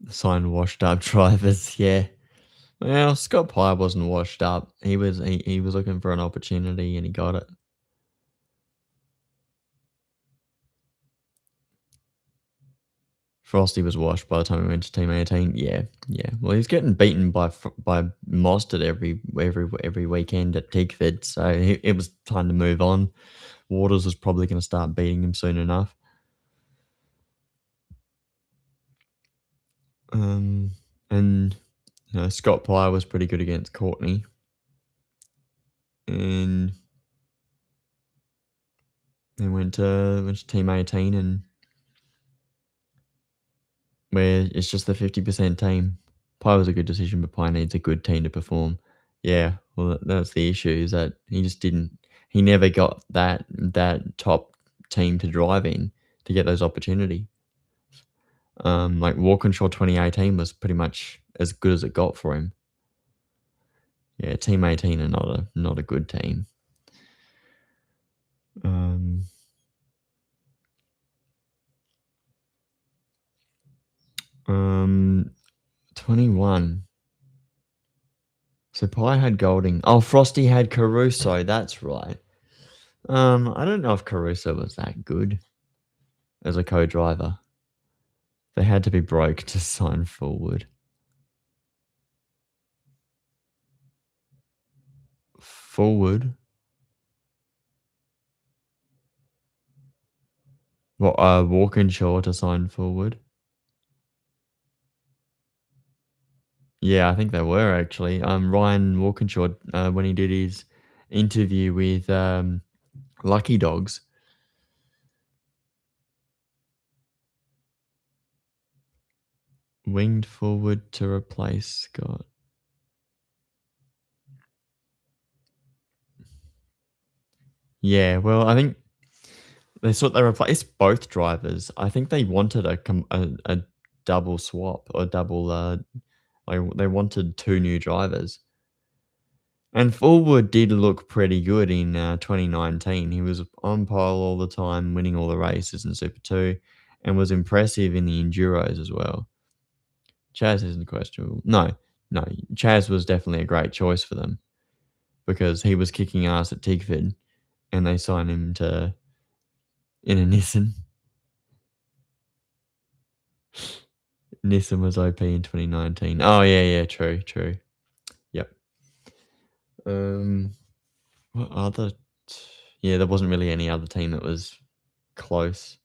Sign washed up drivers, yeah. Well, Scott Pye wasn't washed up. He was looking for an opportunity and he got it. Frosty was washed by the time we went to Team 18. Yeah, yeah. Well, he's getting beaten by Mostert every weekend at Tickford, so it was time to move on. Waters was probably going to start beating him soon enough. And Scott Pryor was pretty good against Courtney, and then went to Team 18, and where it's just the 50% team. Pye was a good decision, but Pye needs a good team to perform. Yeah, well, that's the issue, is that he just didn't. He never got that top team to drive in to get those opportunity. Like Walkinshaw 2018 was pretty much as good as it got for him. Yeah, Team 18 are not a good team. 21. So Pye had Golding. Oh, Frosty had Caruso. That's right. I don't know if Caruso was that good as a co-driver. They had to be broke to sign Forward. Forward? What, Walkinshaw to sign Forward? Yeah, I think they were actually. Ryan Walkinshaw, when he did his interview with Lucky Dogs. Winged forward to replace Scott. Yeah, well, I think they thought they replaced both drivers. I think they wanted a double swap or double. Like they wanted two new drivers. And Forward did look pretty good in 2019. He was on pole all the time, winning all the races in Super 2, and was impressive in the Enduros as well. Chaz isn't questionable. No. Chaz was definitely a great choice for them because he was kicking ass at Tigford, and they signed him in a Nissan. Nissan was OP in 2019. Oh, yeah, true. Yep. What other? Yeah, there wasn't really any other team that was close.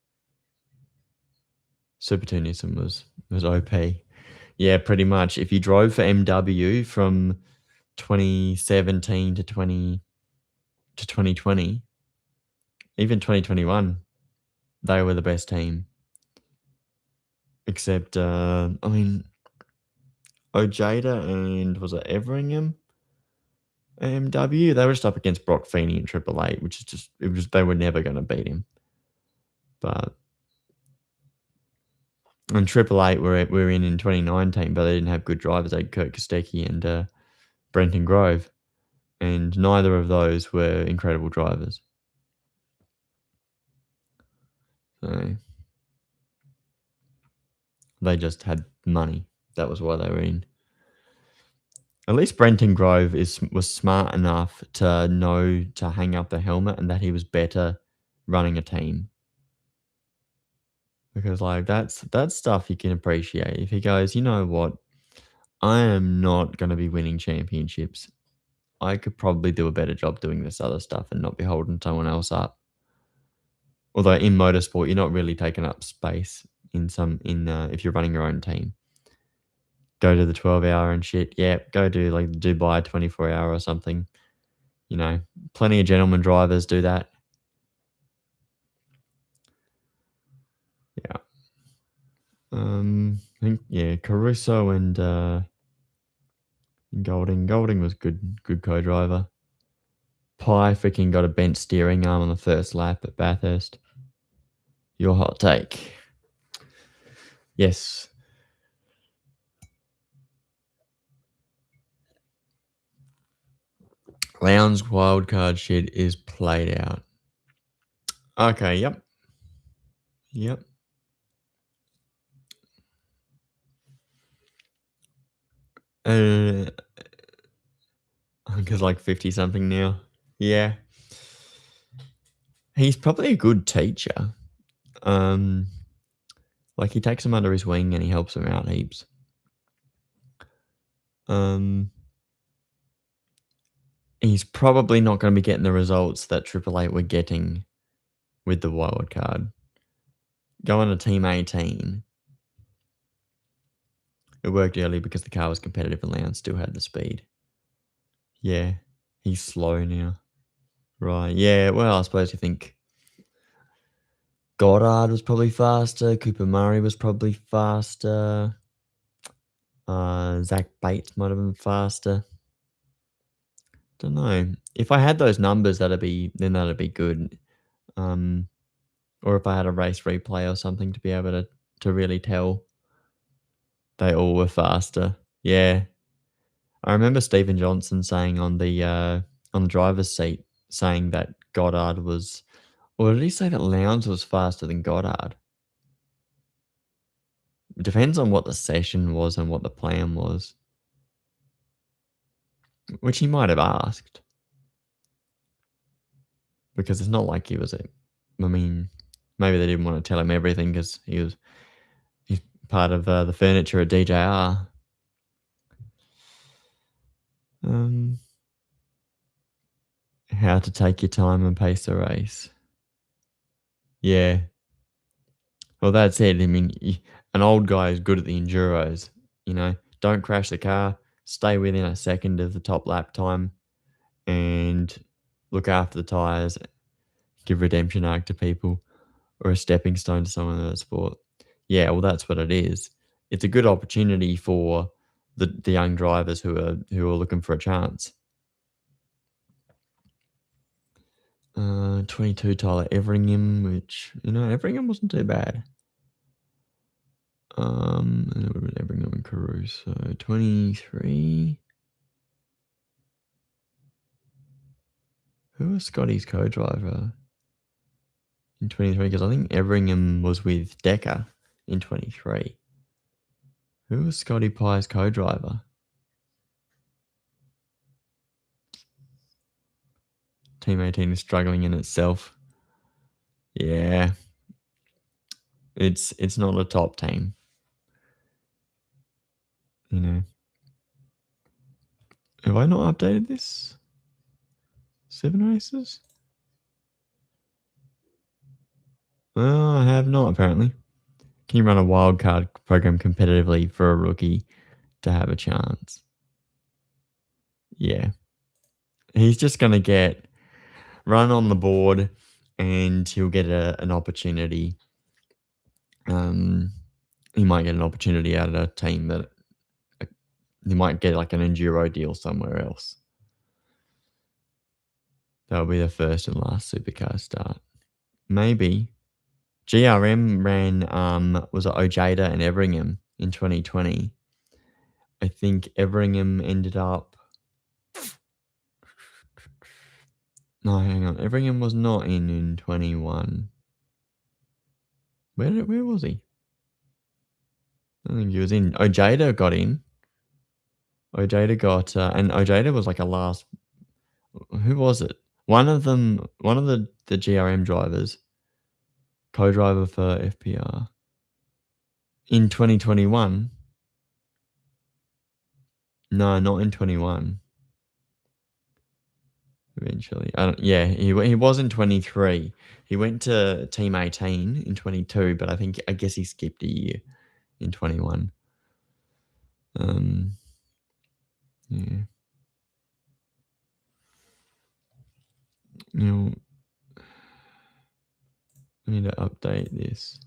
Super 2 Nissan was OP. Yeah, pretty much. If you drove for MW from 2017 to 2020, even 2021, they were the best team. Except, Ojeda and was it Everingham? MW, they were just up against Brock Feeney in Triple Eight, which is just they were never going to beat him. But and Triple Eight we're in 2019, but they didn't have good drivers. They had Kurt Kostecki and Brenton Grove, and neither of those were incredible drivers. So they just had money. That was why they were in. At least Brenton Grove was smart enough to know to hang up the helmet and that he was better running a team. Because like that's stuff you can appreciate. If he goes, you know what, I am not going to be winning championships. I could probably do a better job doing this other stuff and not be holding someone else up. Although in motorsport, you're not really taking up space if you're running your own team. Go to the 12-hour and shit. Yeah, go do like Dubai 24-hour or something. You know, plenty of gentleman drivers do that. Yeah. I think Caruso and Golding. Golding was good co-driver. Pye freaking got a bent steering arm on the first lap at Bathurst. Your hot take. Yes. Lowndes wildcard shit is played out. Okay, yep. Because like 50 something now. Yeah. He's probably a good teacher. Like, he takes them under his wing and he helps them out heaps. He's probably not going to be getting the results that Triple Eight were getting with the wild card. Going to Team 18. It worked early because the car was competitive and Lowndes still had the speed. Yeah, he's slow now. Right, yeah, well, I suppose you think Goddard was probably faster, Cooper Murray was probably faster, Zach Bates might have been faster. Don't know. If I had those numbers, that'd be good. Or if I had a race replay or something to be able to really tell they all were faster. Yeah. I remember Stephen Johnson saying on the driver's seat saying that Goddard was, or did he say that Lowndes was faster than Goddard? It depends on what the session was and what the plan was, which he might have asked, because it's not like he was I mean, maybe they didn't want to tell him everything because he's part of the furniture at DJR. How to take your time and pace the race. Yeah. Well, that's it. I mean, an old guy is good at the enduros. Don't crash the car. Stay within a second of the top lap time, and look after the tires. Give redemption arc to people, or a stepping stone to someone in the sport. Yeah, well, that's what it is. It's a good opportunity for the young drivers who are looking for a chance. 22 Tyler Everingham, which Everingham wasn't too bad. And it would have been Everingham and Caruso. 23. Who was Scotty's co-driver in 23? Because I think Everingham was with Decker in 23. Who was Scotty Pye's co-driver? Team 18 is struggling in itself. Yeah. It's not a top team. Have I not updated this? 7 races? Well, I have not, apparently. Can you run a wildcard program competitively for a rookie to have a chance? Yeah. He's just going to get run on the board and he'll get an opportunity. He might get an opportunity out of a team that he might get like an enduro deal somewhere else. That'll be the first and last supercar start. Maybe. GRM ran was it Ojeda and Everingham in 2020. I think Everingham ended up. No, hang on. Everingham was not in 21. Where was he? I don't think he was in. Ojeda got in. Ojeda got and Ojeda was like a last. Who was it? One of them. One of the GRM drivers. Co-driver for FPR. In 2021. No, not in 21. Eventually, he was in 23. He went to Team 18 in 22, but I guess he skipped a year in 21. Yeah. Now, I need to update this.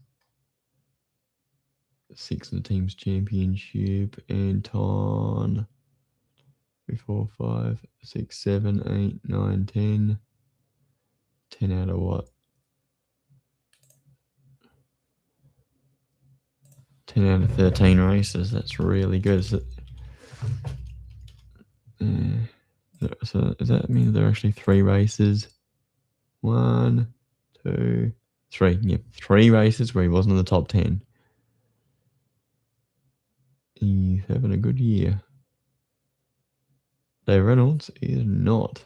6 of the team's championship. Anton. 3, 4, 5, 6, 7, 8, 9, 10. 10 out of what? 10 out of 13 races. That's really good. So does that mean there are actually 3 races? 1, 2, 3. Yep, 3 races where he wasn't in the top 10. He's having a good year. Dave Reynolds is not.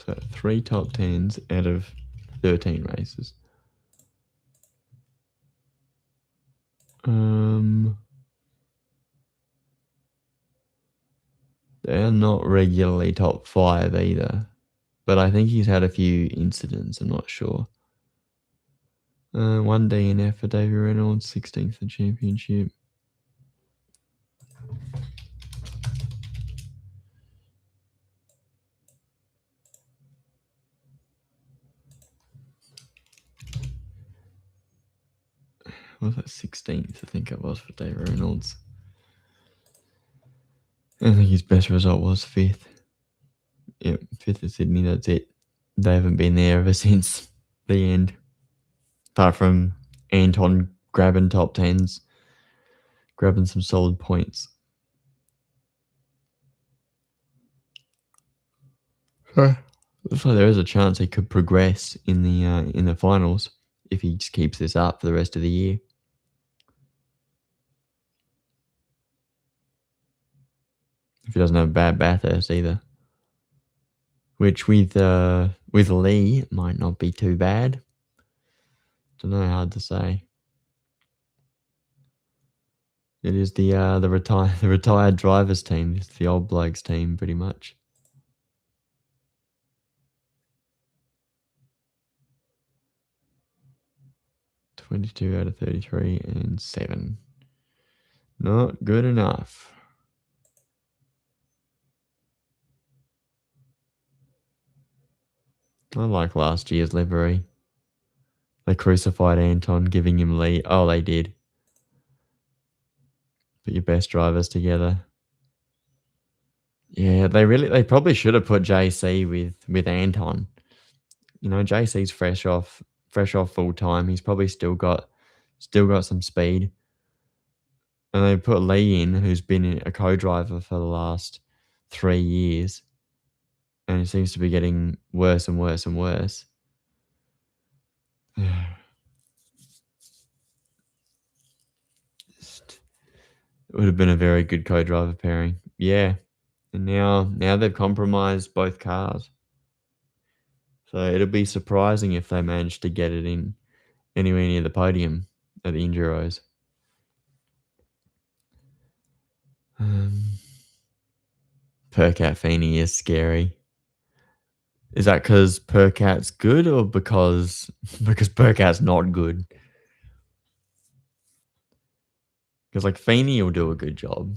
So 3 top 10s out of 13 races. They're not regularly top 5 either. But I think he's had a few incidents, I'm not sure. 1 DNF for Davey Reynolds, 16th in championship. Was that 16th? I think it was for Davey Reynolds. I think his best result was 5th. Yep, 5th at Sydney, that's it. They haven't been there ever since the end. Apart from Anton grabbing top 10s, grabbing some solid points. Looks like there is a chance he could progress in the finals if he just keeps this up for the rest of the year. If he doesn't have a bad Bathurst either. Which with Lee might not be too bad. Don't know, hard to say. It is the retired drivers team. It's the old blokes team, pretty much. $22 out of 33 and 7. Not good enough. I like last year's livery. They crucified Anton, giving him lead. Oh, they did. Put your best drivers together. Yeah, they probably should have put JC with Anton. You know, JC's fresh off full time. He's probably still got some speed. And they put Lee in, who's been a co-driver for the last 3 years, and he seems to be getting worse and worse and worse. It would have been a very good co-driver pairing. Yeah. And now they've compromised both cars. So it'll be surprising if they manage to get it in anywhere near the podium at the Enduros. Percat Feeney is scary. Is that because Percat's good or because Percat's not good? Because like Feeney will do a good job.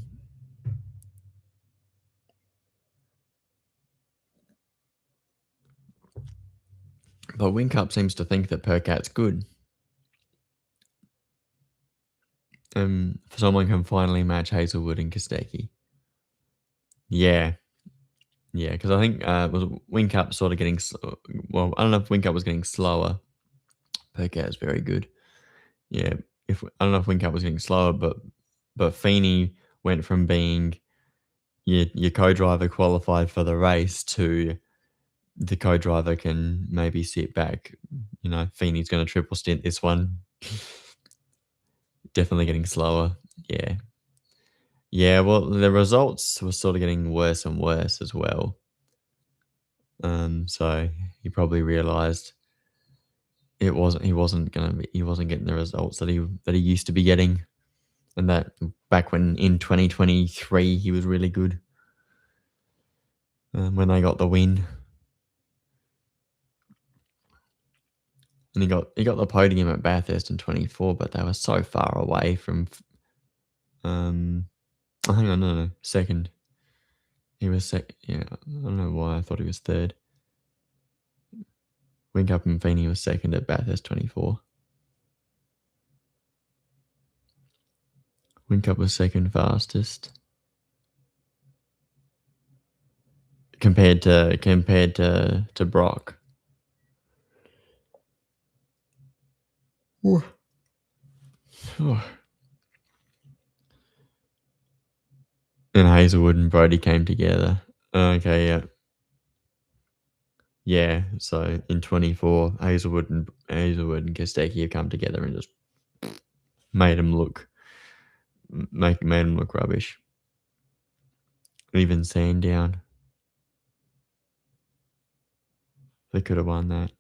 But Whincup seems to think that Percat's good. And someone can finally match Hazelwood and Kostecki. Yeah. Yeah, because I think was Whincup sort of getting... Well, I don't know if Whincup was getting slower. Percat is very good. Yeah, I don't know if Whincup was getting slower, but Feeney went from being your co-driver qualified for the race to the co-driver can maybe sit back. You know, Feeney's going to triple stint this one. Definitely getting slower. Yeah. Yeah, well, the results were sort of getting worse and worse as well. So he probably realized he wasn't getting the results that he used to be getting, and that back when in 2023 he was really good. When they got the win, and he got the podium at Bathurst in 24, but they were so far away from. Hang on, no, second. He was second. Yeah, I don't know why I thought he was third. Whincup and Feeney was second at Bathurst 24. Whincup was second fastest. Compared to Brock. And Hazelwood and Brody came together. Okay, yeah. Yeah, so in 24, Hazelwood and Kostecki have come together and just made him look rubbish. Even Sandown. They could have won that.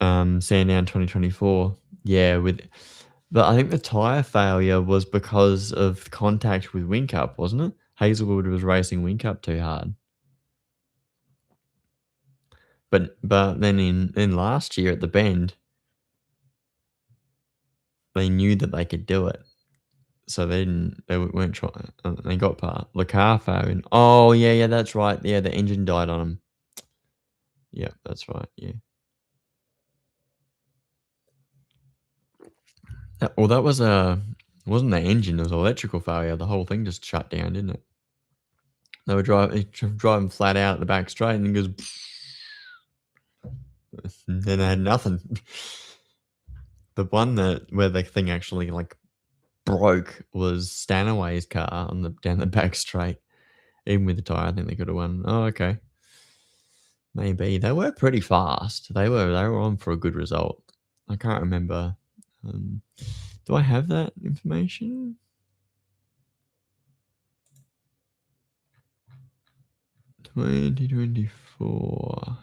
Sandown 2024. Yeah, but I think the tyre failure was because of contact with Whincup, wasn't it? Hazelwood was racing Whincup too hard. But then in last year at the Bend, they knew that they could do it. So they weren't trying. They got past the car failed. Oh yeah, that's right. Yeah, the engine died on them. Yeah, that's right. Yeah. That was it wasn't the engine. It was electrical failure. The whole thing just shut down, didn't it? They were driving flat out at the back straight, and it goes. Then I had nothing. The one where the thing actually like broke was Stanaway's car on down the back straight. Even with the tire, I think they could have won. Oh, okay. Maybe. They were pretty fast. They were on for a good result. I can't remember. Do I have that information? $2024.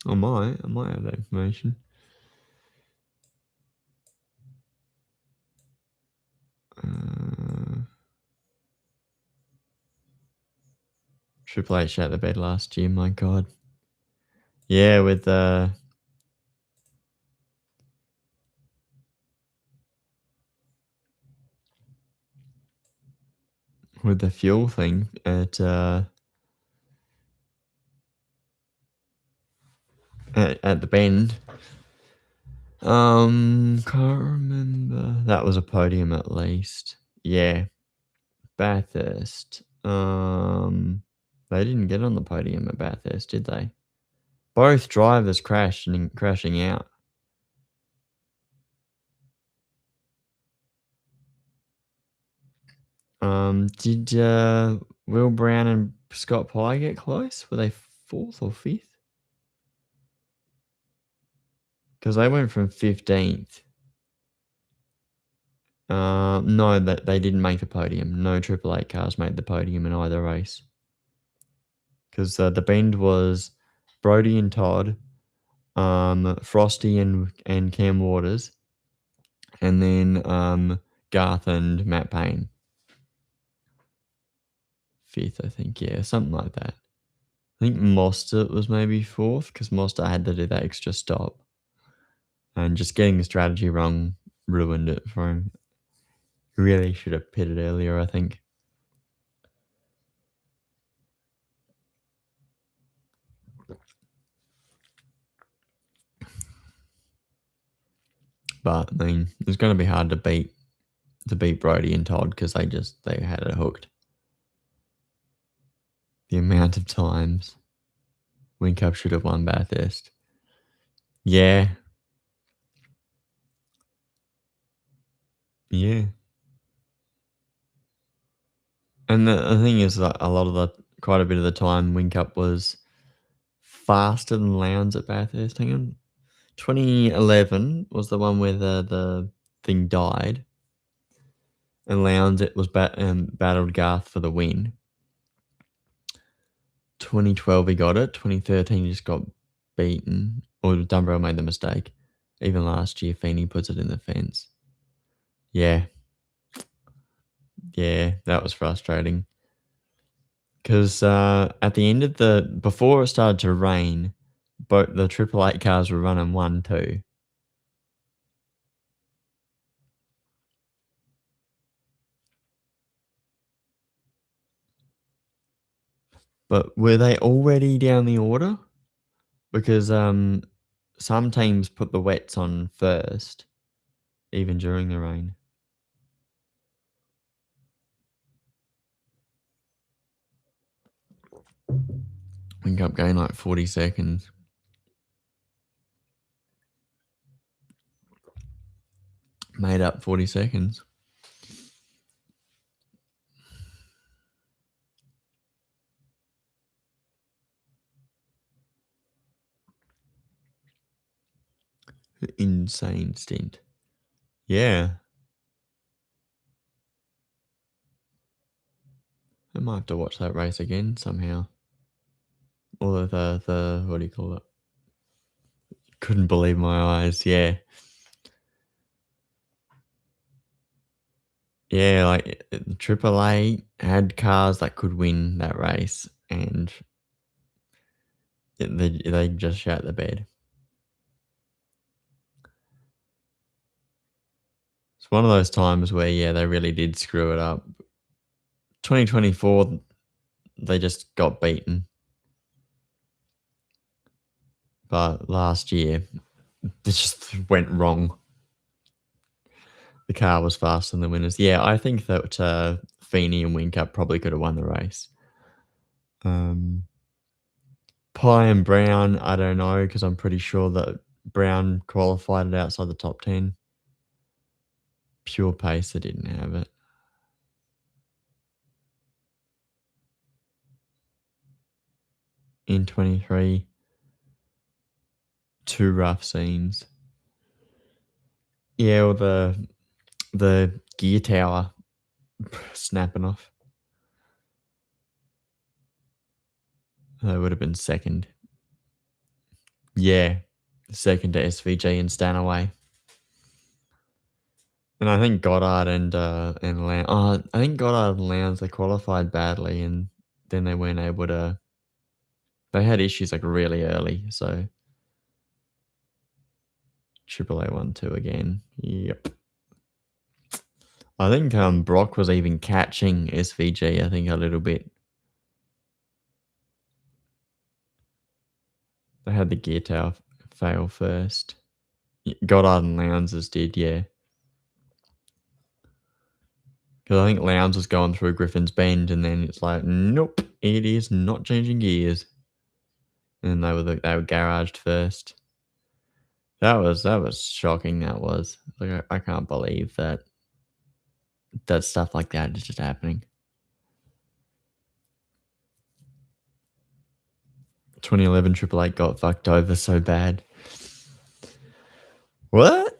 I might have that information. Triple H out the bed last year, my God. Yeah, with the fuel thing at the Bend. Can't remember. That was a podium at least. Yeah. Bathurst. They didn't get on the podium at Bathurst, did they? Both drivers crashing out. Did Will Brown and Scott Pye get close? Were they 4th or 5th? Because they went from 15th. No, that they didn't make the podium. No Triple Eight cars made the podium in either race. Because the Bend was Brody and Todd, Frosty and Cam Waters, and then Garth and Matt Payne. 5th, I think. Yeah, something like that. I think Mostert was maybe 4th because Mostert had to do that extra stop. And just getting the strategy wrong ruined it for him. He really should have pitted earlier, I think. But I mean, it's going to be hard to beat Brody and Todd because they had it hooked. The amount of times Whincup should have won Bathurst. Yeah. Yeah. And the thing is that quite a bit of the time, Whincup was faster than Lowndes at Bathurst. Hang on. 2011 was the one where the thing died. And Lowndes it was battled Garth for the win. 2012 he got it. 2013 he just got beaten. Or Dumbrell made the mistake. Even last year, Feeney puts it in the fence. Yeah. Yeah, that was frustrating. Because at the end of before it started to rain, both the Triple Eight cars were running 1-2. But were they already down the order? Because some teams put the wets on first, even during the rain. Whincup going like 40 seconds. Made up 40 seconds. Insane stint. Yeah. I might have to watch that race again somehow. Or the what do you call it? Couldn't believe my eyes. Yeah. Yeah, like Triple A had cars that could win that race, and they just shot the bed. It's one of those times where yeah, they really did screw it up. 2024, they just got beaten, but last year it just went wrong. The car was faster than the winners. Yeah, I think that Feeney and Whincup probably could have won the race. Pye and Brown, I don't know because I'm pretty sure that Brown qualified it outside the top 10. Pure Pacer didn't have it. In 23, 2 rough scenes. Yeah, or the gear tower snapping off. That would have been second. Yeah, second to SVG and Stanaway. And I think Goddard and Lowndes. I think Goddard and Lowndes, they qualified badly, and then they weren't able to. They had issues like really early, so Triple A 1-2 again. Yep. I think Brock was even catching SVG. I think a little bit. They had the gear tower fail first. Goddard and Lowndes did, yeah. Because I think Lowndes was going through Griffin's Bend, and then it's like, nope, it is not changing gears. And they were garaged first. That was shocking. That was like I can't believe that stuff like that is just happening. 2011 Triple Eight got fucked over so bad. What?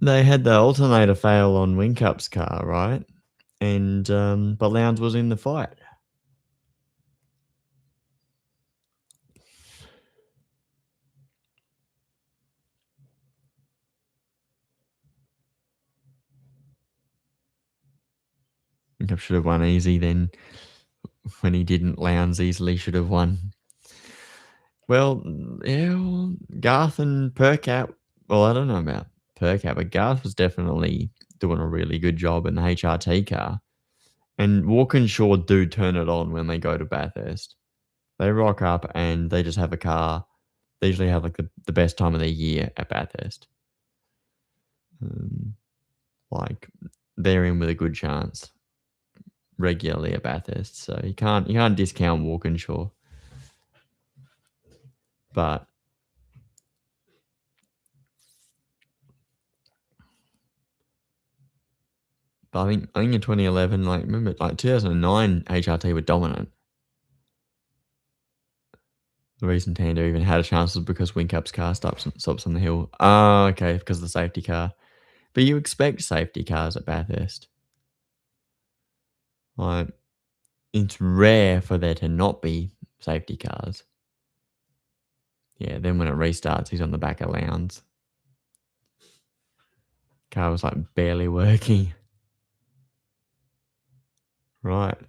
They had the alternator fail on Whincup's car, right? And but Lowndes was in the fight. Whincup should have won easy then. When he didn't, Lowndes easily should have won. Well, yeah, Garth and Percat. Well, I don't know about Percat, but Garth was definitely doing a really good job in the HRT car. And Walkinshaw do turn it on when they go to Bathurst. They rock up and they just have a car. They usually have like the best time of their year at Bathurst. Like they're in with a good chance regularly at Bathurst, so you can't discount Walkinshaw. But I think in 2011, like remember, like 2009, HRT were dominant. The reason Tando even had a chance was because Whincup's car stops on the hill. Oh, okay, because of the safety car. But you expect safety cars at Bathurst. Like, it's rare for there to not be safety cars. Yeah, then when it restarts, he's on the back of Lowndes. Car was like barely working. Right.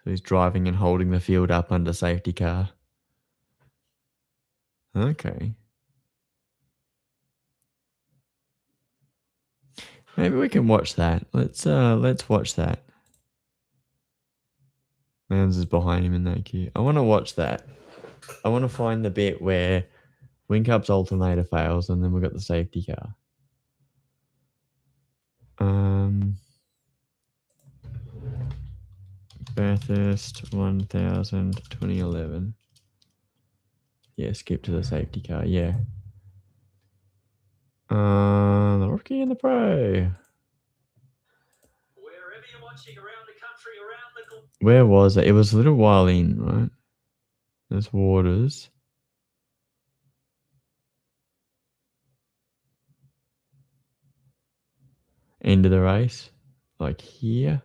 So he's driving and holding the field up under safety car. Okay. Maybe we can watch that. Let's watch that. Lowndes is behind him in that queue. I want to watch that. I want to find the bit where Whincup's alternator fails and then we've got the safety car. Bathurst 1000 2011. Yeah, skip to the safety car. Yeah. The rookie and the pro. Wherever you're watching around the country, where was it? It was a little while in, right? There's Waters. End of the race, like here.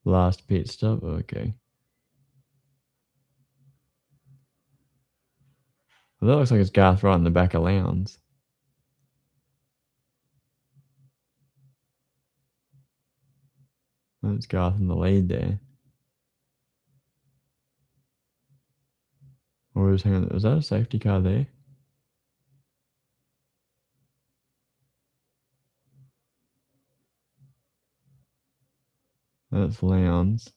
Last pit stop. Okay. Well, that looks like it's Garth right in the back of Lowndes. That's Garth in the lead there. Or was, hang on, was that a safety car there? That's Lowndes.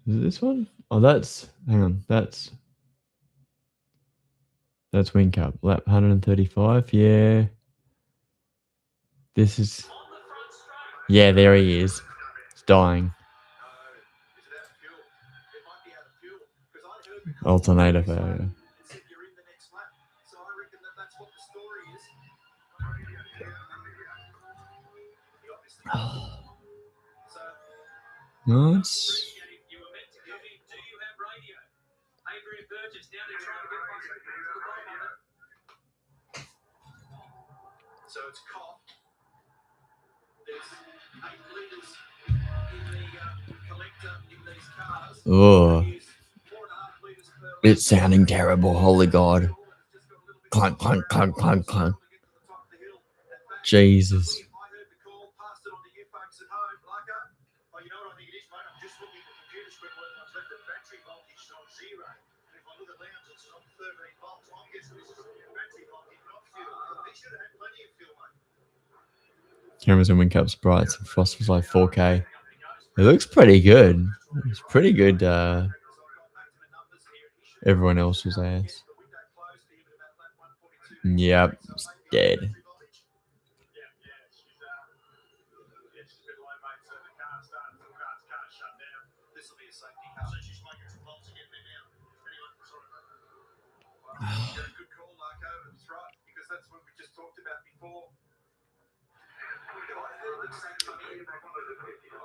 Is it this one? Oh, that's, hang on, that's Whincup. Lap 135, yeah. This is, yeah, there he is. He's dying. Alternator failure. Nice. So it's caught. There's 8 litres in the collector in these cars. Oh, it's sounding terrible. Holy God. Clunk, clunk, clunk, clunk, clunk. Jesus. Cameras and Whincup's brights and Frost was like 4K. It looks pretty good. It's pretty good. Everyone else was ass. Yep, it's dead.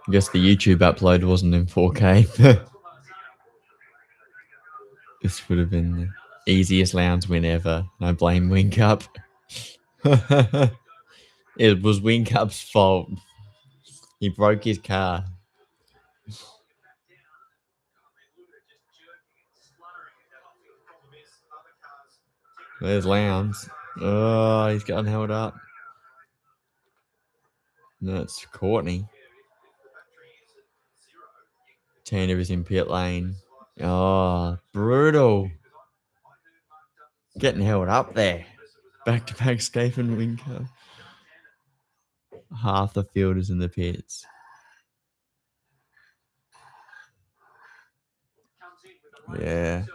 I guess the YouTube upload wasn't in 4K. This would have been the easiest Lowndes win ever. I blame Whincup. It was Whincup's fault. He broke his car. There's Lowndes. Oh, he's getting held up. That's Courtney. Tander is in pit lane. Oh, brutal. Getting held up there. Back-to-back Scape and Whincup. Half the field is in the pits. Yeah.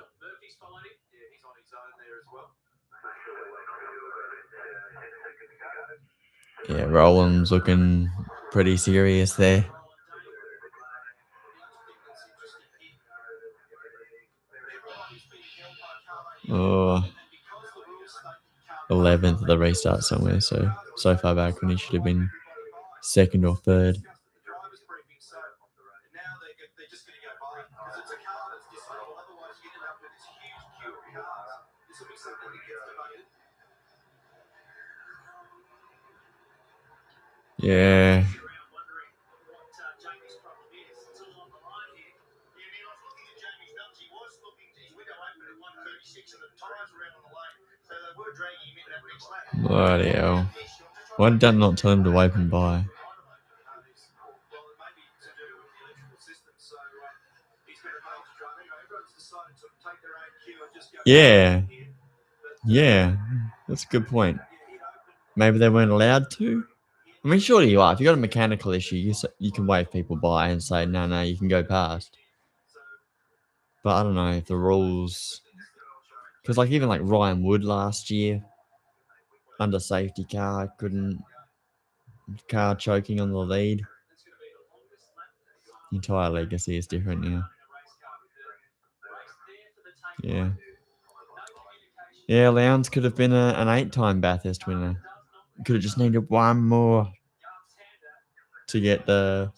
Yeah, Roland's looking pretty serious there. Oh, 11th of the restart somewhere, so far back when he should have been 2nd or 3rd. Yeah. Bloody hell. Why did that not tell him to wave him by? Yeah. Yeah. That's a good point. Maybe they weren't allowed to? I mean, surely you are. If you've got a mechanical issue, you can wave people by and say, no, you can go past. But I don't know if the rules... Because like even like Ryan Wood last year, under safety car, car choking on the lead. The entire legacy is different now. Yeah. Yeah, Lowndes could have been an 8-time Bathurst winner. Could have just needed one more to get the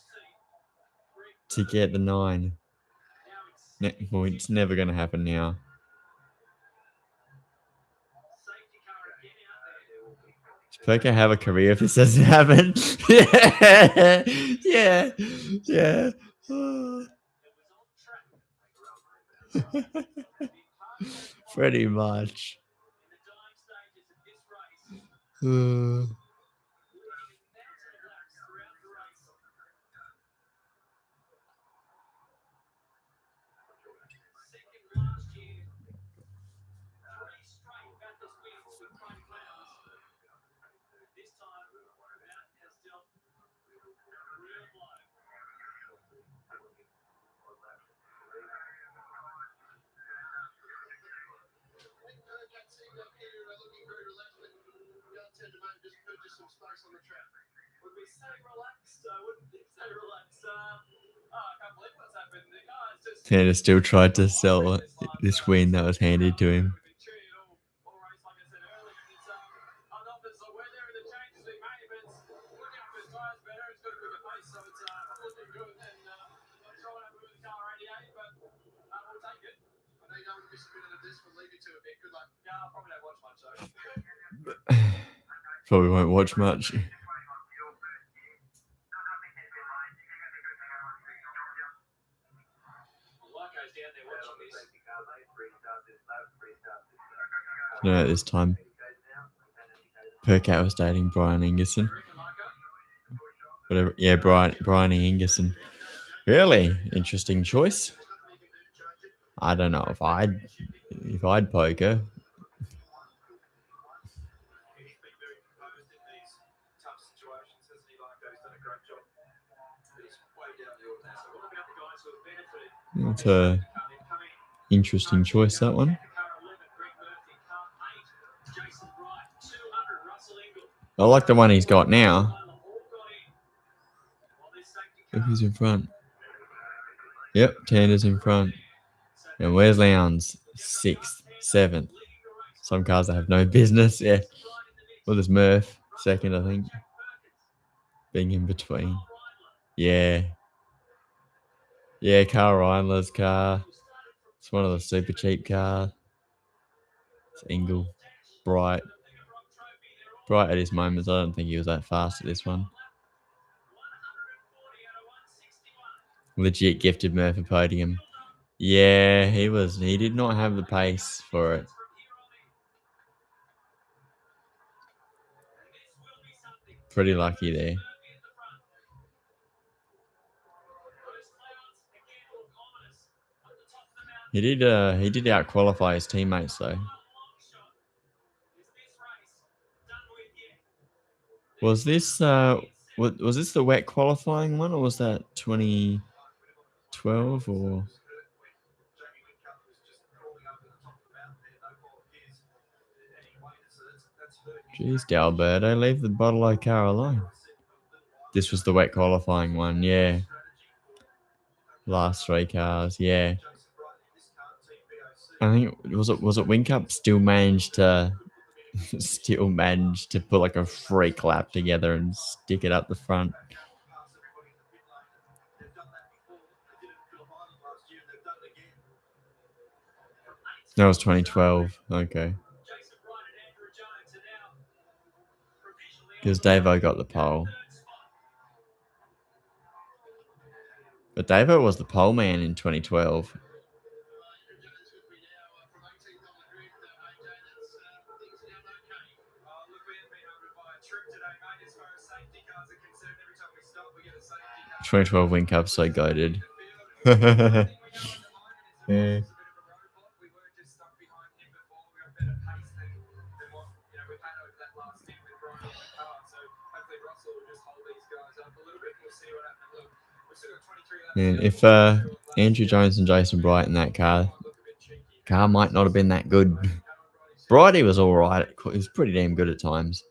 9. Well, it's never going to happen now. Perker have a career if this doesn't happen. Yeah, yeah, yeah. Pretty much. Tanner still tried to sell this win that was handed to him. Probably won't watch much. No, at this time, Percat was dating Brian Ingerson. Whatever. Yeah, Brian Ingerson. Really interesting choice. I don't know if I'd poker. It's a interesting choice, that one. I like the one he's got now. Look who's in front. Yep, Tanner's in front. And where's Lowndes? 6th, 7th. Some cars that have no business. Yeah. Well, there's Murph, 2nd, I think. Being in between. Yeah. Yeah, Carl Reindler's car. It's one of the super cheap cars. It's Engel. Bright. Bright at his moments. I don't think he was that fast at this one. Legit gifted Murph a podium. Yeah, he was. He did not have the pace for it. Pretty lucky there. He did out qualify his teammates though. Was this was this the wet qualifying one, or was that 2012 or? Jeez, D'Alberto, leave the bottle car alone. This was the wet qualifying one, yeah. Last 3 cars, yeah. I think was it Whincup still managed to put like a freak lap together and stick it up the front. That was 2012. Okay. Because Davo got the pole. But Davo was the pole man in 2012. "2012 Whincup so goated." Yeah. Man, if Andrew Jones and Jason Bright in that car might not have been that good. Brighty was all right. He was pretty damn good at times.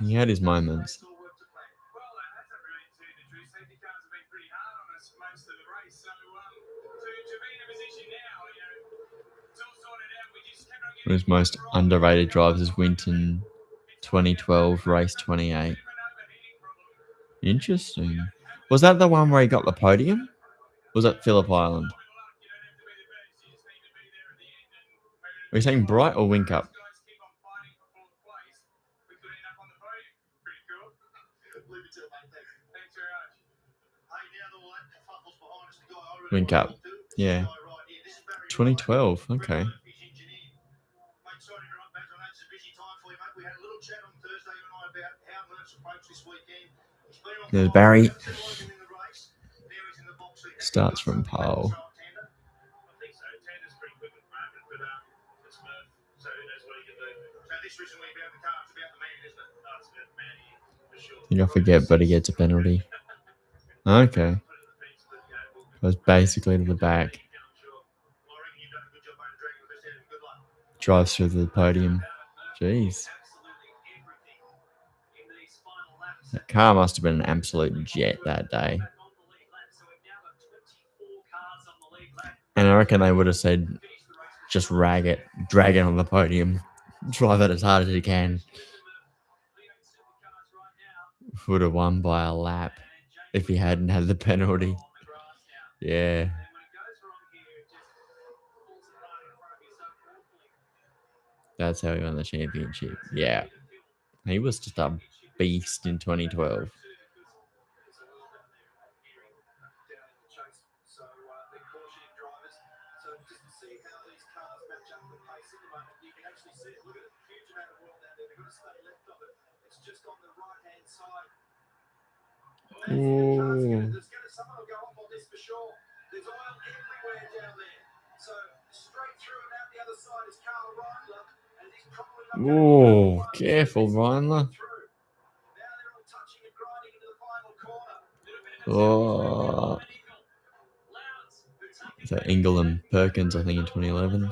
He had his moments. One of his most underrated drivers is Winton 2012 race 28. Interesting. Was that the one where he got the podium? Was that Phillip Island? Are you saying Bright or Whincup? Win Cup. Yeah. 2012. Okay. There's Barry. Starts from pole. I think I forget, but he gets a penalty. Okay. Goes basically to the back. Drives through the podium. Jeez. That car must have been an absolute jet that day. And I reckon they would have said, just drag it on the podium, drive it as hard as you can. Would have won by a lap if he hadn't had the penalty. Yeah. That's how he won the championship. Yeah. He was just a beast in 2012. Ooh. Ooh, careful, Reindler. Oh. So Engel and Perkins, I think, in 2011.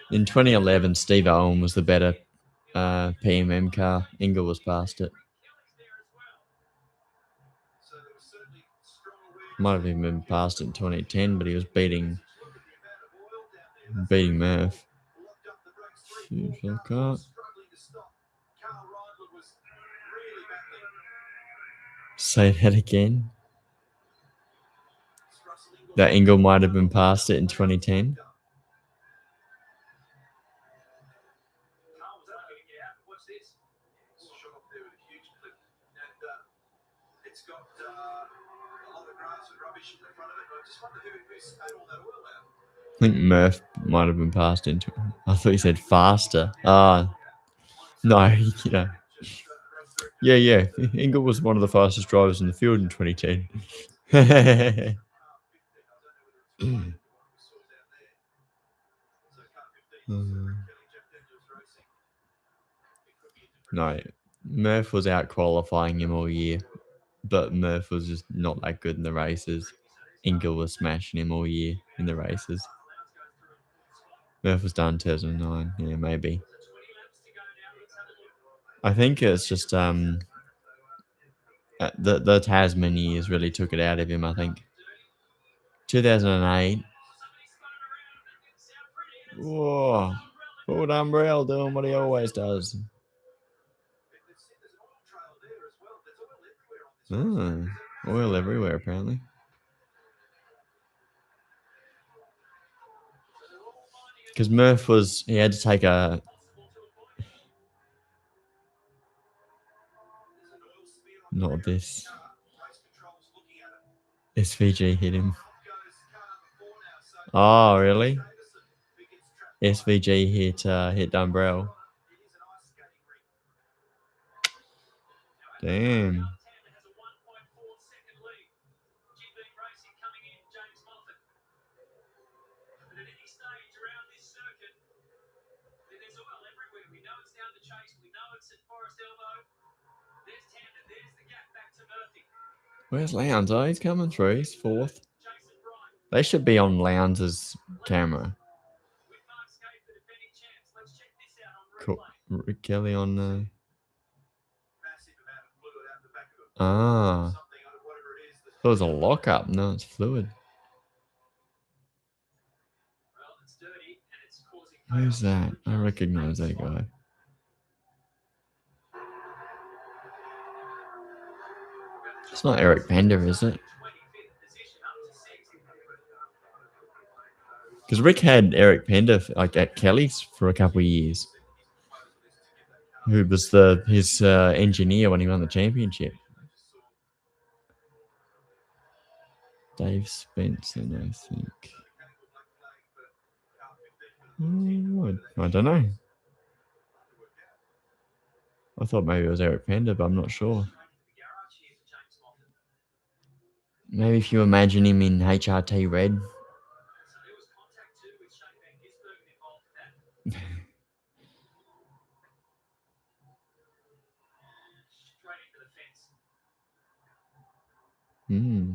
In 2011, Steve Owen was the better PMM car. Engel was past it. Might have even been past it in 2010, but he was beating Murph. Say that again. That Engel might have been past it in 2010. I think Murph might have been passed into. I thought you said faster. No, you know. Yeah. Engel was one of the fastest drivers in the field in 2010. No, Murph was out qualifying him all year, but Murph was just not that good in the races. Engel was smashing him all year in the races. Murph was done 2009. Yeah, maybe. I think it's just the Tasman years really took it out of him. I think 2008. Whoa, Ford Umbrella doing what he always does. Oil everywhere apparently. Because Murph he had to take a. Not this. SVG hit him. Oh, really? SVG hit Dumbrell. Damn. Where's Lowndes? Oh, he's coming through. He's fourth. They should be on Lowndes' camera. Cool. Rick Kelly on. Thought it was a lockup. No, it's fluid. Who's that? I recognize that guy. It's not Eric Pender, is it? Because Rick had Eric Pender at Kelly's for a couple of years. who was his engineer when he won the championship. Dave Spencer, I think. I don't know. I thought maybe it was Eric Pender, but I'm not sure. Maybe if you imagine him in HRT red. Hmm.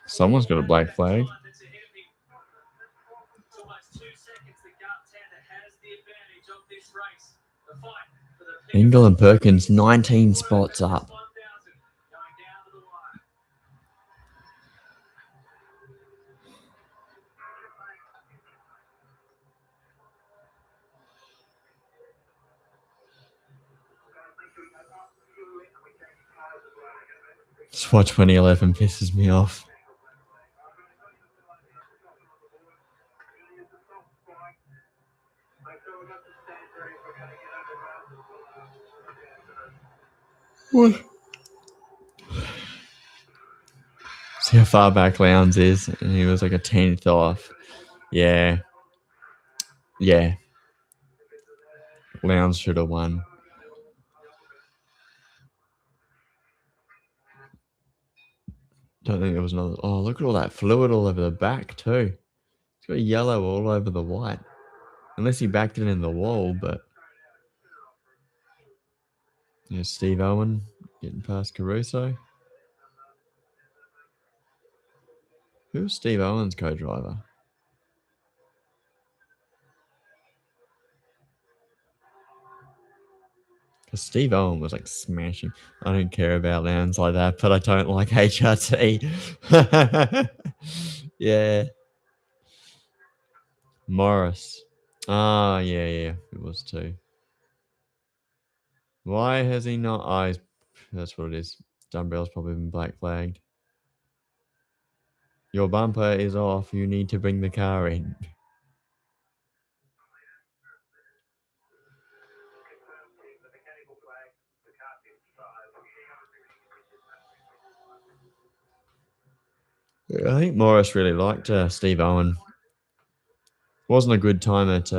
Someone's got a black flag. Engel and Perkins, 19 spots up. Spot 2011 pisses me off. What? See how far back Lowndes is, and he was like a 10th off. Yeah. Yeah. Lowndes should have won. Don't think there was another. Oh, look at all that fluid all over the back, too. It's got yellow all over the white. Unless he backed it in the wall, but. Yeah, Steve Owen getting past Caruso. Who's Steve Owen's co-driver? Because Steve Owen was like smashing. I don't care about Lowndes like that, but I don't like HRT. Yeah. Morris. Ah, yeah, it was too. Why has he not? That's what it is. Dumbbell's probably been black flagged. Your bumper is off. You need to bring the car in. I think Morris really liked Steve Owen. Wasn't a good time at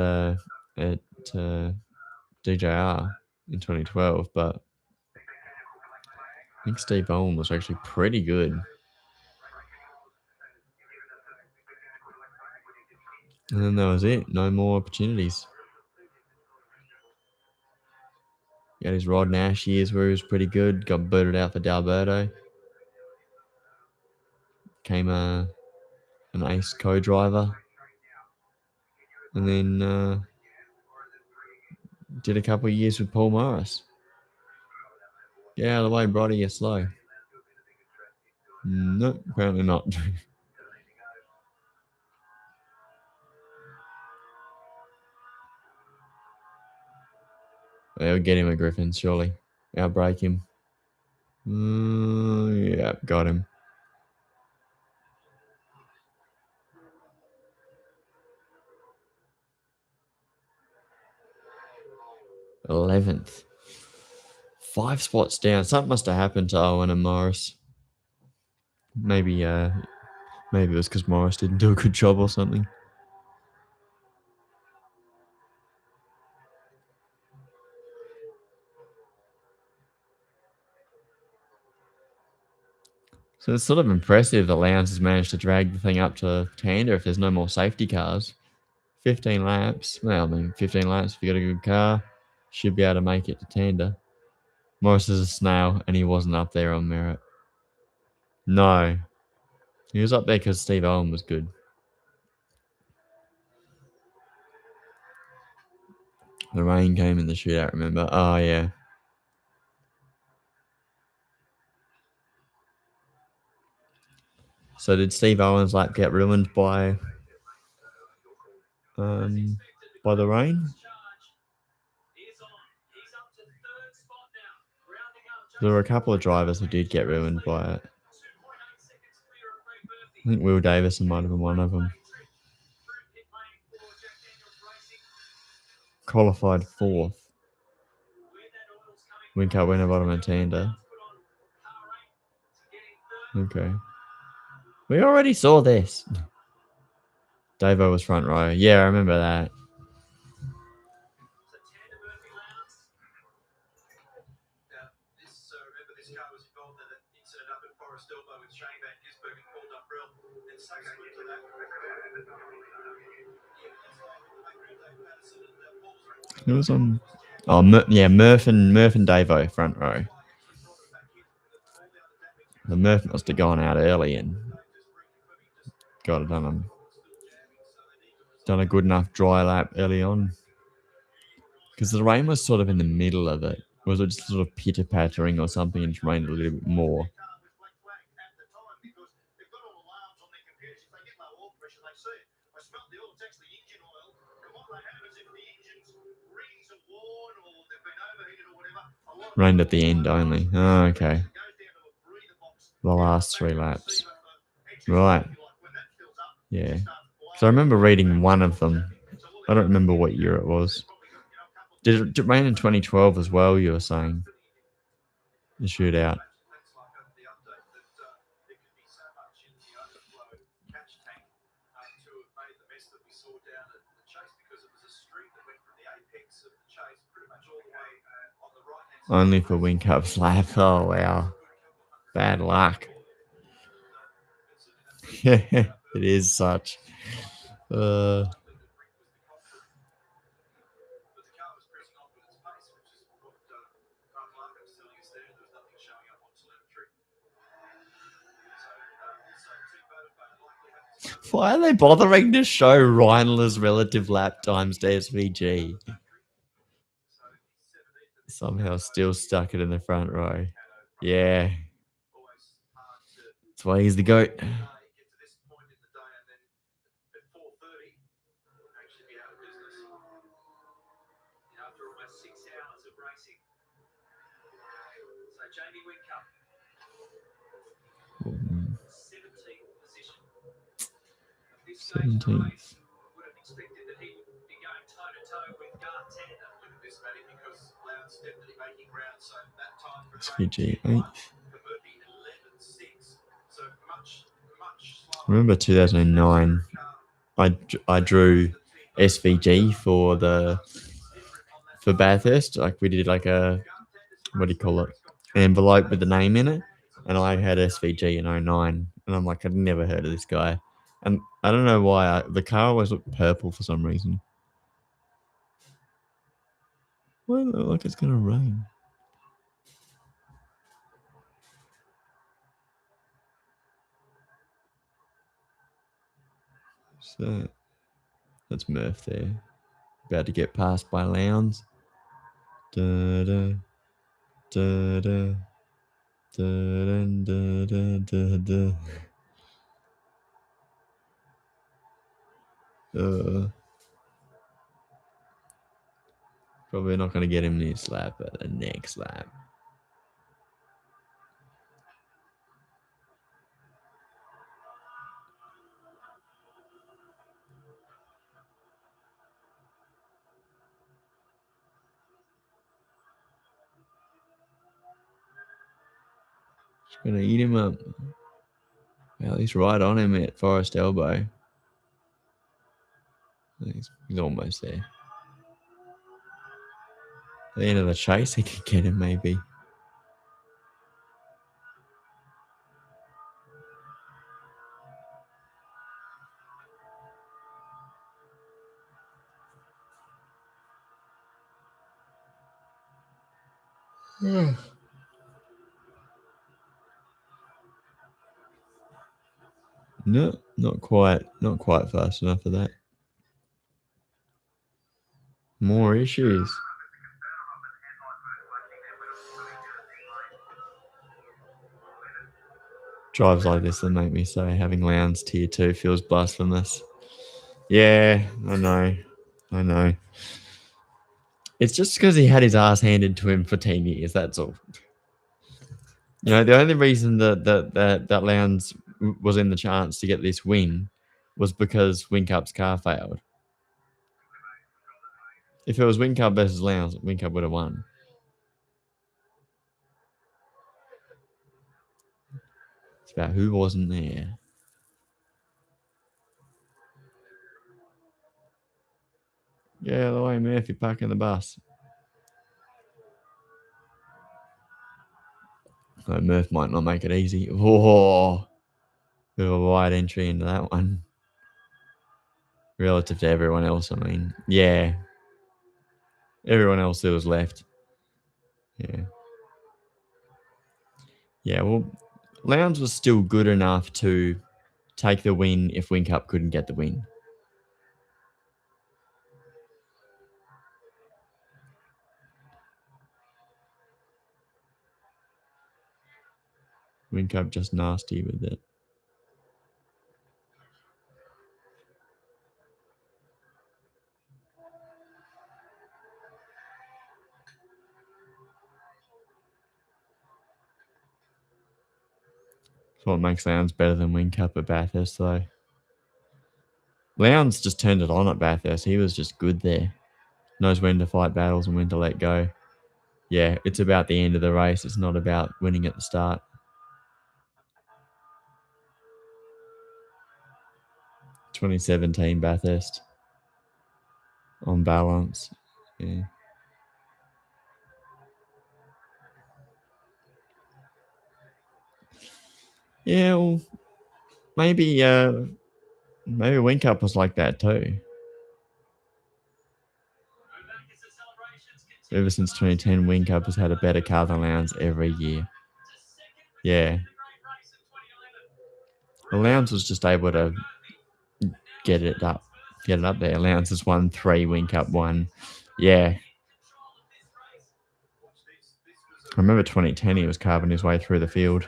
DJR in 2012, but I think Steve Owen was actually pretty good. And then that was it. No more opportunities. He had his Rod Nash years where he was pretty good. Got booted out for D'Alberto. Became an ace co-driver. And then did a couple of years with Paul Morris. Get out of the way, Brody, you're slow. No, apparently not. They'll get him at Griffins, surely. Outbreak him. Yeah, got him. $11th. 5 spots down. Something must have happened to Owen and Morris. Maybe it was because Morris didn't do a good job or something. So it's sort of impressive that Lowndes has managed to drag the thing up to Tander if there's no more safety cars. 15 laps. Well, I mean, 15 laps if you got a good car, should be able to make it to Tander. Morris is a snail, and he wasn't up there on merit. No. He was up there because Steve Owen was good. The rain came in the shootout, remember? Oh, yeah. So did Steve Owen's lap get ruined by the rain? There were a couple of drivers who did get ruined by it. I think Will Davison might have been one of them. Qualified fourth. Whincup winner, bottom and Tanda. Okay. We already saw this. Davo was front row. Yeah, I remember that. It was on. Oh, yeah, Murph and Davo front row. The Murph must have gone out early and got it done a good enough dry lap early on. Because the rain was sort of in the middle of it. Was it just sort of pitter-pattering or something and it rained a little bit more? Rained at the end only. Oh, okay. The last 3 laps. Right. Yeah. So I remember reading one of them. I don't remember what year it was. Did it rain in 2012 as well, you were saying? The shootout. Only for Whincup's lap. Oh, wow. Bad luck. It is such. Why are they bothering to show Reinler's relative lap times to SVG? Somehow still stuck it in the front row. Yeah. That's why he's the GOAT. Mm. 17th. SVG 8th. Remember 2009, I drew SVG for Bathurst. Like we did like a, what do you call it, an envelope with the name in it, and I had SVG in 09, and I'm like, I'd never heard of this guy, and I don't know why the car always looked purple for some reason. Why does it look like it's gonna rain? So that's Murph there, about to get passed by Lowndes. Da da da da da da da da da. Probably not going to get him this lap, but the next lap. Just going to eat him up. Well, he's right on him at Forest Elbow. He's almost there. At the end of the chase, he could get him maybe. No, not quite. Not quite fast enough for that. More issues. Drives like this that make me say having Lowndes tier 2 feels blasphemous. Yeah, I know. It's just because he had his ass handed to him for 10 years, that's all. You know, the only reason that Lowndes was in the chance to get this win was because Wincup's car failed. If it was Whincup versus Lowndes, Whincup would have won. It's about who wasn't there. Yeah, the way Murphy parking the bus. So Murph might not make it easy. Oh, bit of a wide entry into that one. Relative to everyone else, I mean. Yeah. Everyone else that was left. Yeah. Yeah, well, Lowndes was still good enough to take the win if Whincup couldn't get the win. Whincup just nasty with it. That's what makes Lowndes better than Whincup at Bathurst, though. Lowndes just turned it on at Bathurst. He was just good there. Knows when to fight battles and when to let go. Yeah, it's about the end of the race. It's not about winning at the start. 2017 Bathurst. On balance. Yeah. Yeah, well, maybe Whincup was like that too. Ever since 2010, Whincup has had a better car than Lowndes every year. Yeah. Well, Lowndes was just able to get it up there. Lowndes has won 3, Whincup 1. Yeah. I remember 2010, he was carving his way through the field.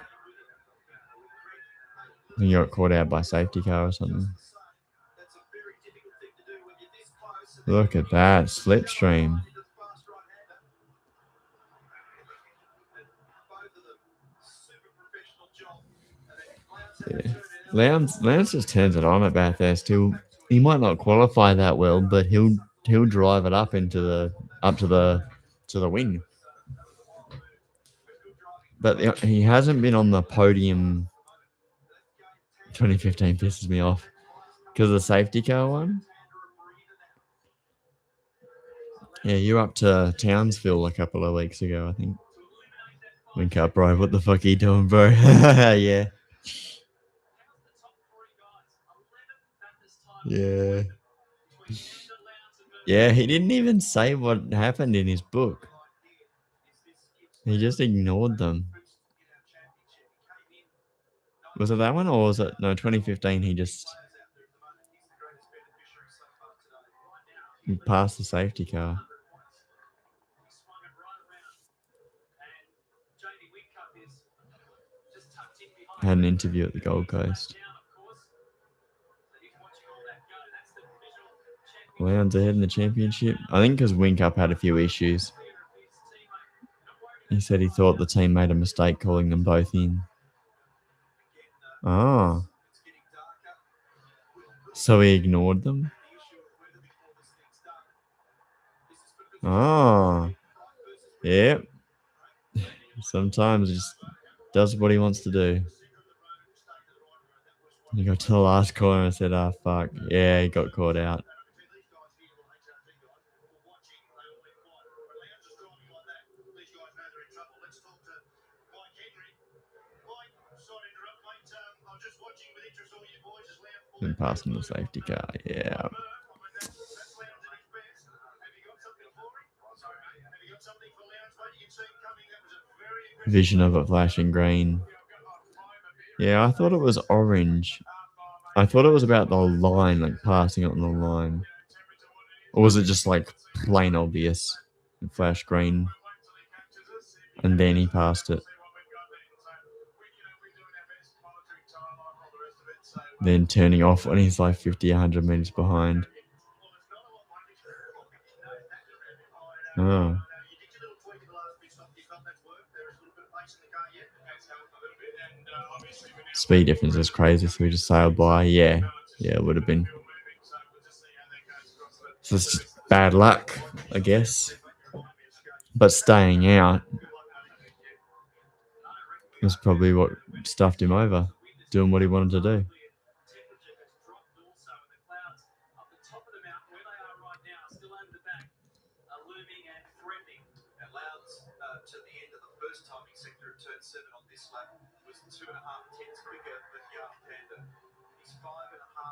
He got caught out by safety car or something. Look at that slipstream. Yeah. Lowndes just turns it on at Bathurst. He might not qualify that well, but he'll drive it up to the win. But he hasn't been on the podium. 2015 pisses me off because of the safety car one. Yeah, you were up to Townsville a couple of weeks ago, I think. Whincup, bro. What the fuck are you doing, bro? Yeah. Yeah. Yeah, he didn't even say what happened in his book. He just ignored them. Was it that one or was it... No, 2015, he passed the safety car. Had an interview at the Gold Coast. Lowndes ahead in the championship. I think because Whincup had a few issues. He said he thought the team made a mistake calling them both in. Oh. So he ignored them? Oh. Yep. Sometimes he just does what he wants to do. He got to the last corner and said, fuck. Yeah, he got caught out. And passing the safety car, yeah. Vision of it flashing green. Yeah, I thought it was orange. I thought it was about the line, like passing it on the line. Or was it just like plain obvious? It flashed green. And then he passed it. Then turning off when he's like 50, 100 meters behind. Oh. Speed difference is crazy, so we just sailed by. Yeah, it would have been. So it's just bad luck, I guess. But staying out was probably what stuffed him over, doing what he wanted to do.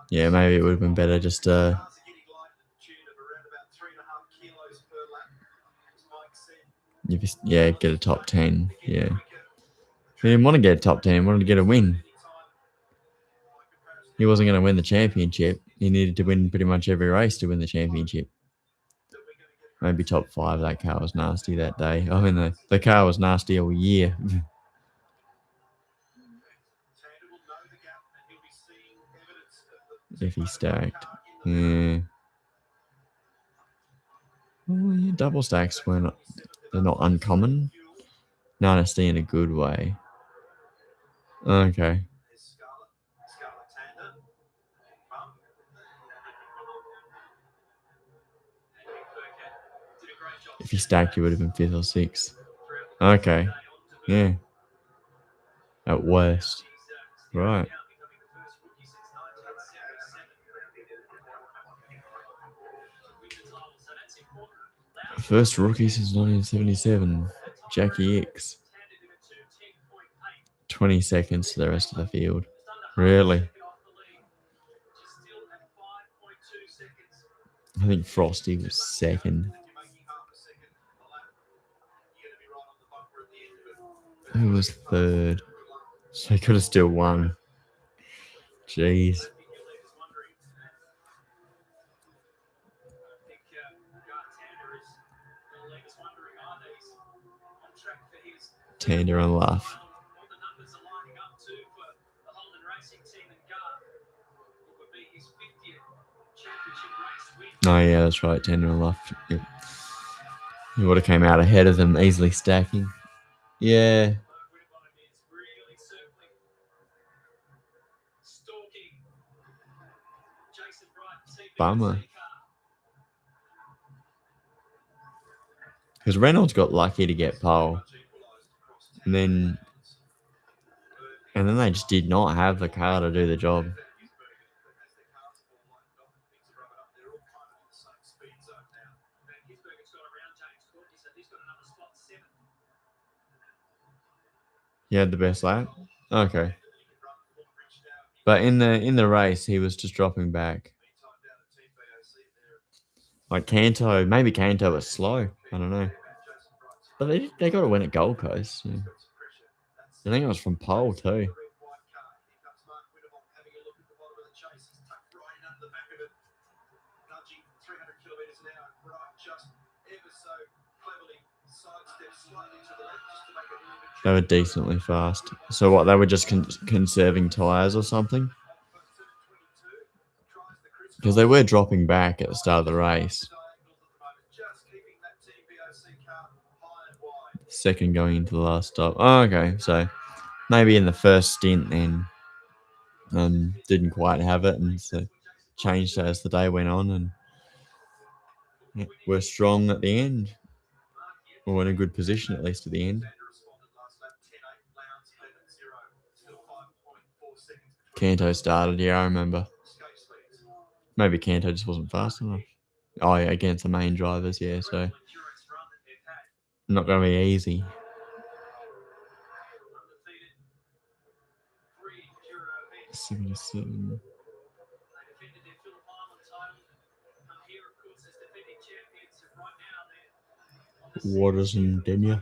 Yeah, maybe it would have been better just get a top 10. Yeah. He didn't want to get a top 10, he wanted to get a win. He wasn't going to win the championship. He needed to win pretty much every race to win the championship. Maybe top 5. That car was nasty that day. I mean, the car was nasty all year. If he stacked. Yeah. Oh, yeah, double stacks they're not uncommon. Nasty in a good way. Okay. If he stacked, he would have been 5th or 6th. Okay. Yeah. At worst. Right. First rookie since 1977. Jackie X. 20 seconds to the rest of the field. Really? I think Frosty was second. Who was third? So he could have still won. Jeez. Tander and Luff. Oh, yeah, that's right. Tander and Luff. Yep. He would have came out ahead of them, easily stacking. Yeah. Bummer. Because Reynolds got lucky to get pole. And then they just did not have the car to do the job. He had the best lap? Okay. But in the race, he was just dropping back. Like Kanto, maybe Kanto was slow. I don't know. But they got to win at Gold Coast. Yeah. I think it was from pole too. They were decently fast. So what? They were just conserving tires or something? Because they were dropping back at the start of the race. Second going into the last stop. Oh, okay. So maybe in the first stint then didn't quite have it, and so changed as the day went on, and were strong at the end, or in a good position at least at the end. Kanto started, yeah, I remember. Maybe Kanto just wasn't fast enough. Oh, yeah, against the main drivers, yeah, so not going to be easy. $77. Waters and Denya.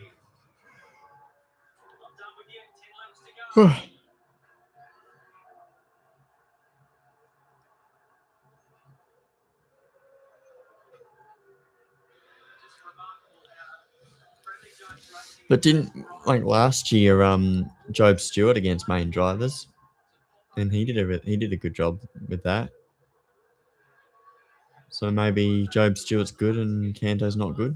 But didn't, like last year, Job Stewart against main drivers, and he did a good job with that. So maybe Job Stewart's good and Kanto's not good.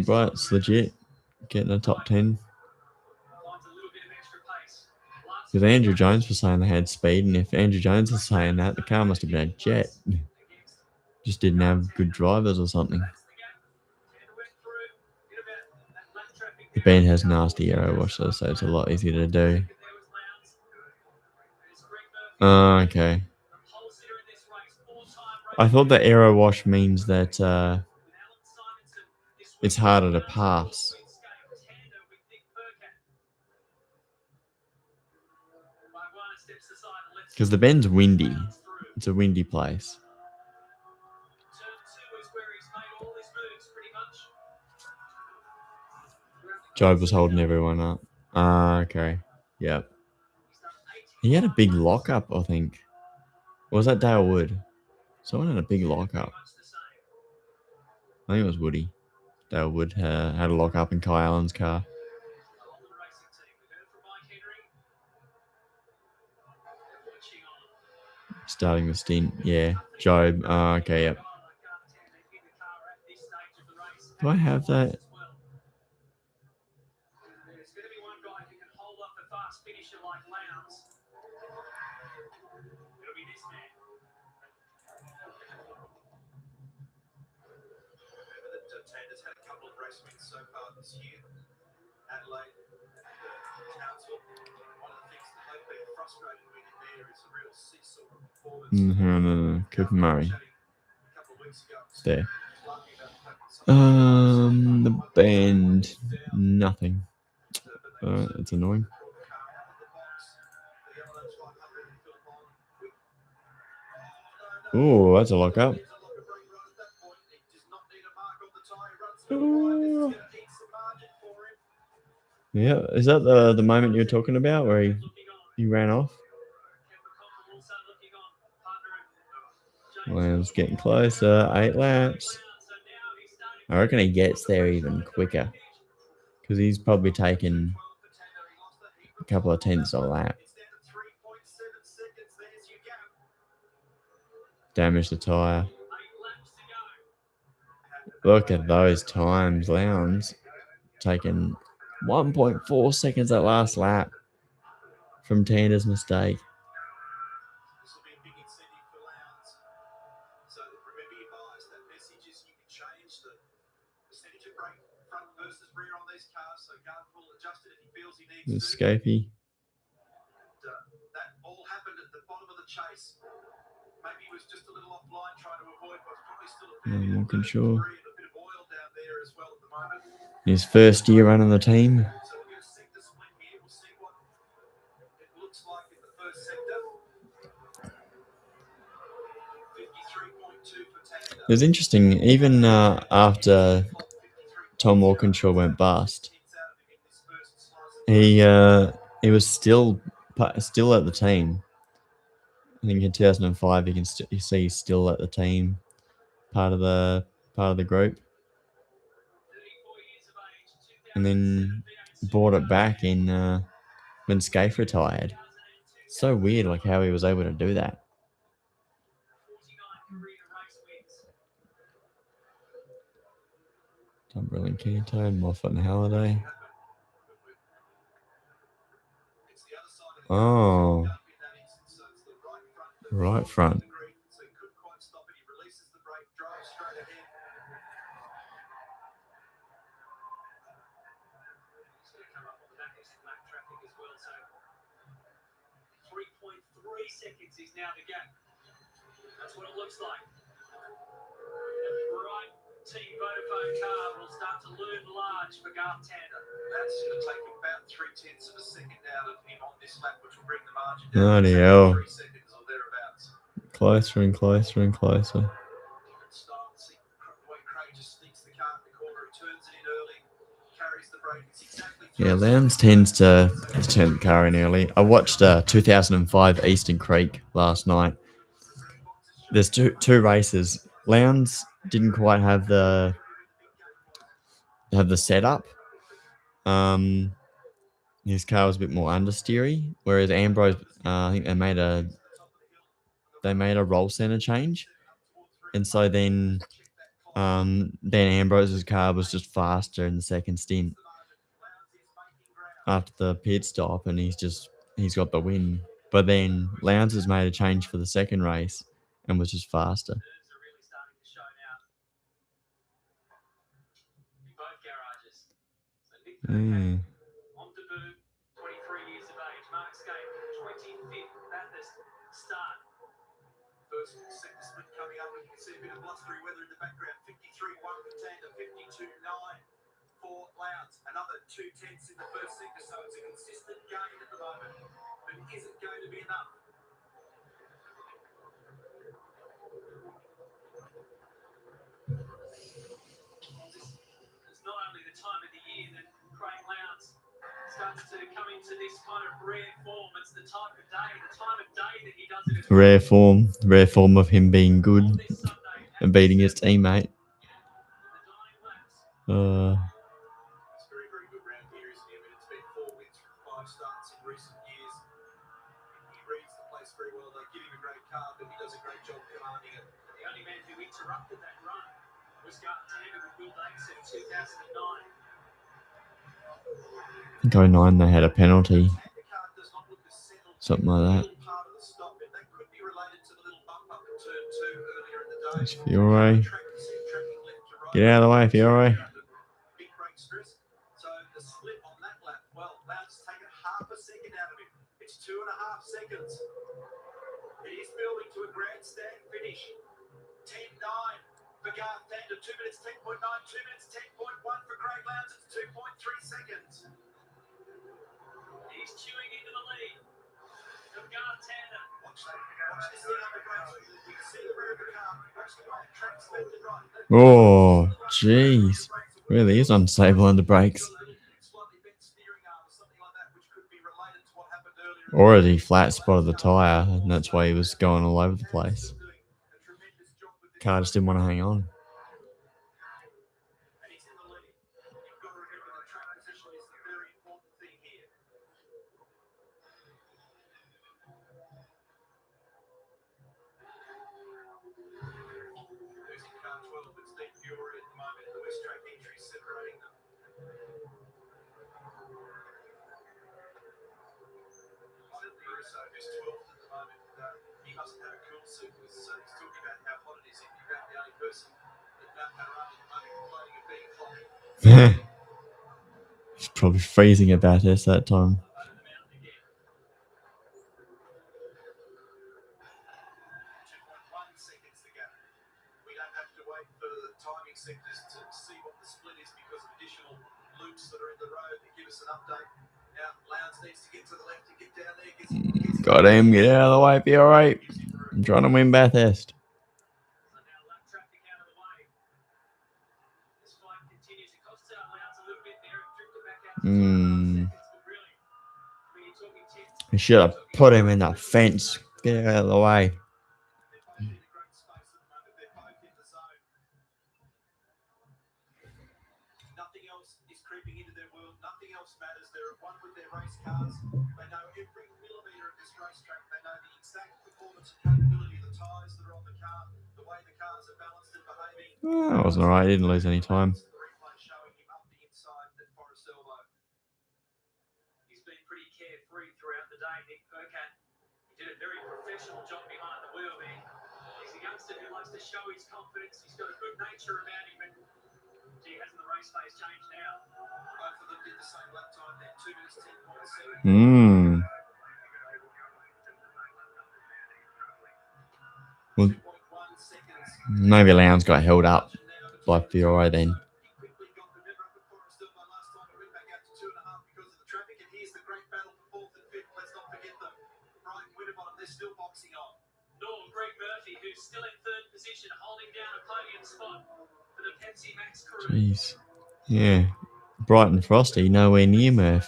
But it's legit. Getting a top 10. Because Andrew Jones was saying they had speed, and if Andrew Jones is saying that, the car must have been a jet. Just didn't have good drivers or something. The band has nasty aero wash though, so it's a lot easier to do. Okay. I thought the aero wash means that it's harder to pass. Because the Bend's windy. It's a windy place. Job was holding everyone up. Okay. Yep. He had a big lockup, I think. Or was that Dale Wood? Someone had a big lockup. I think it was Woody. Dale Wood had a lockup in Kai Allen's car. Starting the stint, yeah. Job. Okay, yep. Do I have that? No. Cooper Murray. There. The Bend. Nothing. It's annoying. Oh, that's a lockup. Yeah, is that the moment you're talking about where he ran off? Well, it's getting closer. 8 laps. I reckon he gets there even quicker because he's probably taken a couple of tenths a lap. Damage the tyre. Look at those times. Lowndes taking 1.4 seconds that last lap from Tander's mistake. Scapey. Walkinshaw. His first year running the team. It was interesting, even after Tom Walkinshaw went bust, he was still at the team. I think in 2005 you see he's still at the team, part of the group, and then brought it back in when Scaife retired. So weird, like how he was able to do that. Dumberlin, Canto, Moffat and Halliday. Oh, right front. Bloody hell. Closer and closer and closer. Yeah, Lowndes tends to turn the car in early. I watched 2005 Eastern Creek last night. There's two races. Lowndes didn't quite have the setup. His car was a bit more understeery, whereas Ambrose, I think they made a roll center change, and so then Ambrose's car was just faster in the second stint after the pit stop, and he's got the win. But then Lowndes has made a change for the second race and was just faster. Mm. First sector split coming up, and you can see a bit of blustery weather in the background. 53.1 for Tander, 52.9 for Lowndes. Another 2/10 in the first sector, so it's a consistent gain at the moment. But is it going to be enough? It's not only the time of the year that Craig Lowndes starts to come into this kind of rare form. It's the time of day that he does it. Rare form of him being good and beating his teammate. It's very, very good round here, isn't it? I mean, it's been 4 wins from 5 starts in recent years. He reads the place very well. They give him a great car, but he does a great job commanding it. The only man who interrupted that run was Garth Tander with Will Davis in 2009. I think 2009 they had a penalty. Something like that. There's Fiore. Get out of the way, Fiore. Big brake stress. So the slip on that lap, well, Lowndes taken half a second out of it. It's 2.5 seconds. It is building to a grandstand finish. 10.9 for Garth Tander, 2 minutes 10.9, 2 minutes 10.1 for Craig Lowndes. It's 2.3 seconds. He's chewing into the lead of Garth Tander. Oh, jeez. Really is unstable under brakes. Or he flat spotted the tyre, and that's why he was going all over the place. Car just didn't want to hang on. He's probably freezing about this that time. Got him, get out of the way, be alright. I'm trying to win Bathurst. I should have put him in the fence. Get out of the way. Nothing else is creeping into their world. Nothing else matters. They're at one with their race cars. They know every millimetre of this racetrack. They know the exact performance and capability of the tyres that are on the car, the way the cars are balanced and behaving. That wasn't alright. He didn't lose any time. He's been pretty carefree throughout the day, Nick Percat. He did a very professional job behind the wheel there. He's a youngster who likes to show his confidence. He's got a good nature about him, and gee, hasn't the race pace changed now? Both of them did the same lap time there, 2 minutes 10.7. Well, maybe Lowndes got held up by Fiore then. Jeez. Yeah. Bright and frosty, nowhere near Murph.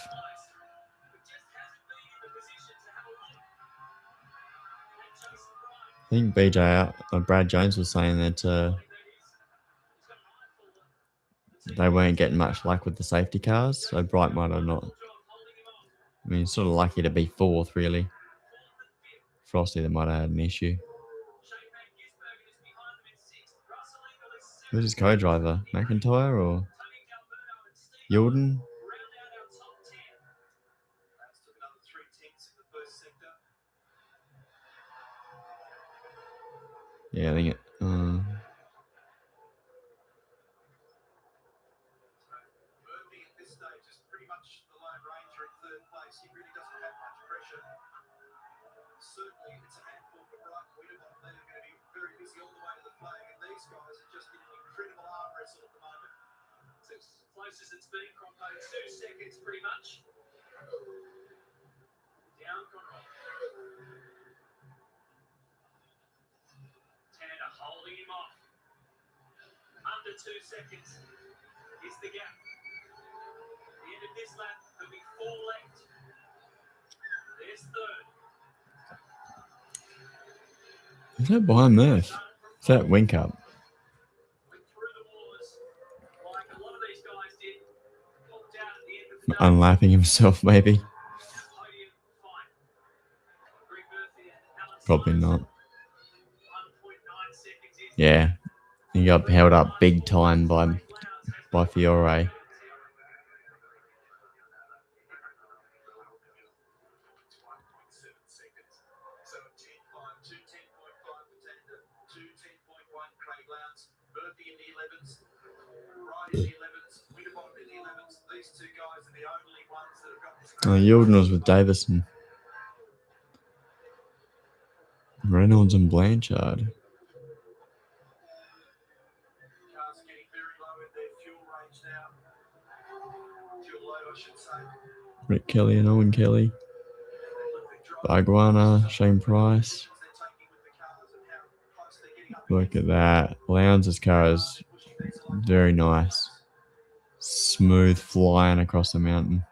I think Brad Jones was saying that they weren't getting much luck with the safety cars, so Bright might have not. I mean, it's sort of lucky to be fourth, really. Frosty, they might have had an issue. Who's his co-driver? McIntyre or Yilden? Yeah, I think it. Is that behind Murph? Is that Wink Up? Unlapping himself, maybe. Probably not. Yeah, he got held up big time by Fiore. Yilden was with Davison. Reynolds and Blanchard. Rick Kelly and Owen Kelly. Barguana, Shane Price. Look at that. Lowndes' car is very nice. Smooth flying across the mountain.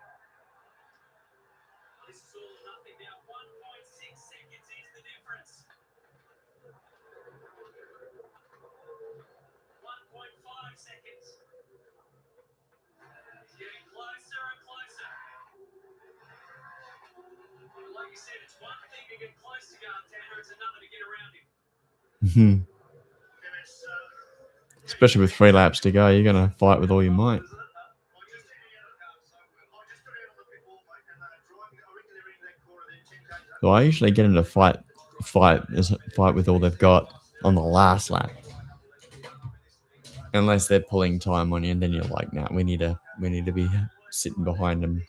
Especially with 3 laps to go, you're going to fight with all your might. So I usually get into fight with all they've got on the last lap, unless they're pulling time on you, and then you're like, "Nah, we need to be sitting behind them."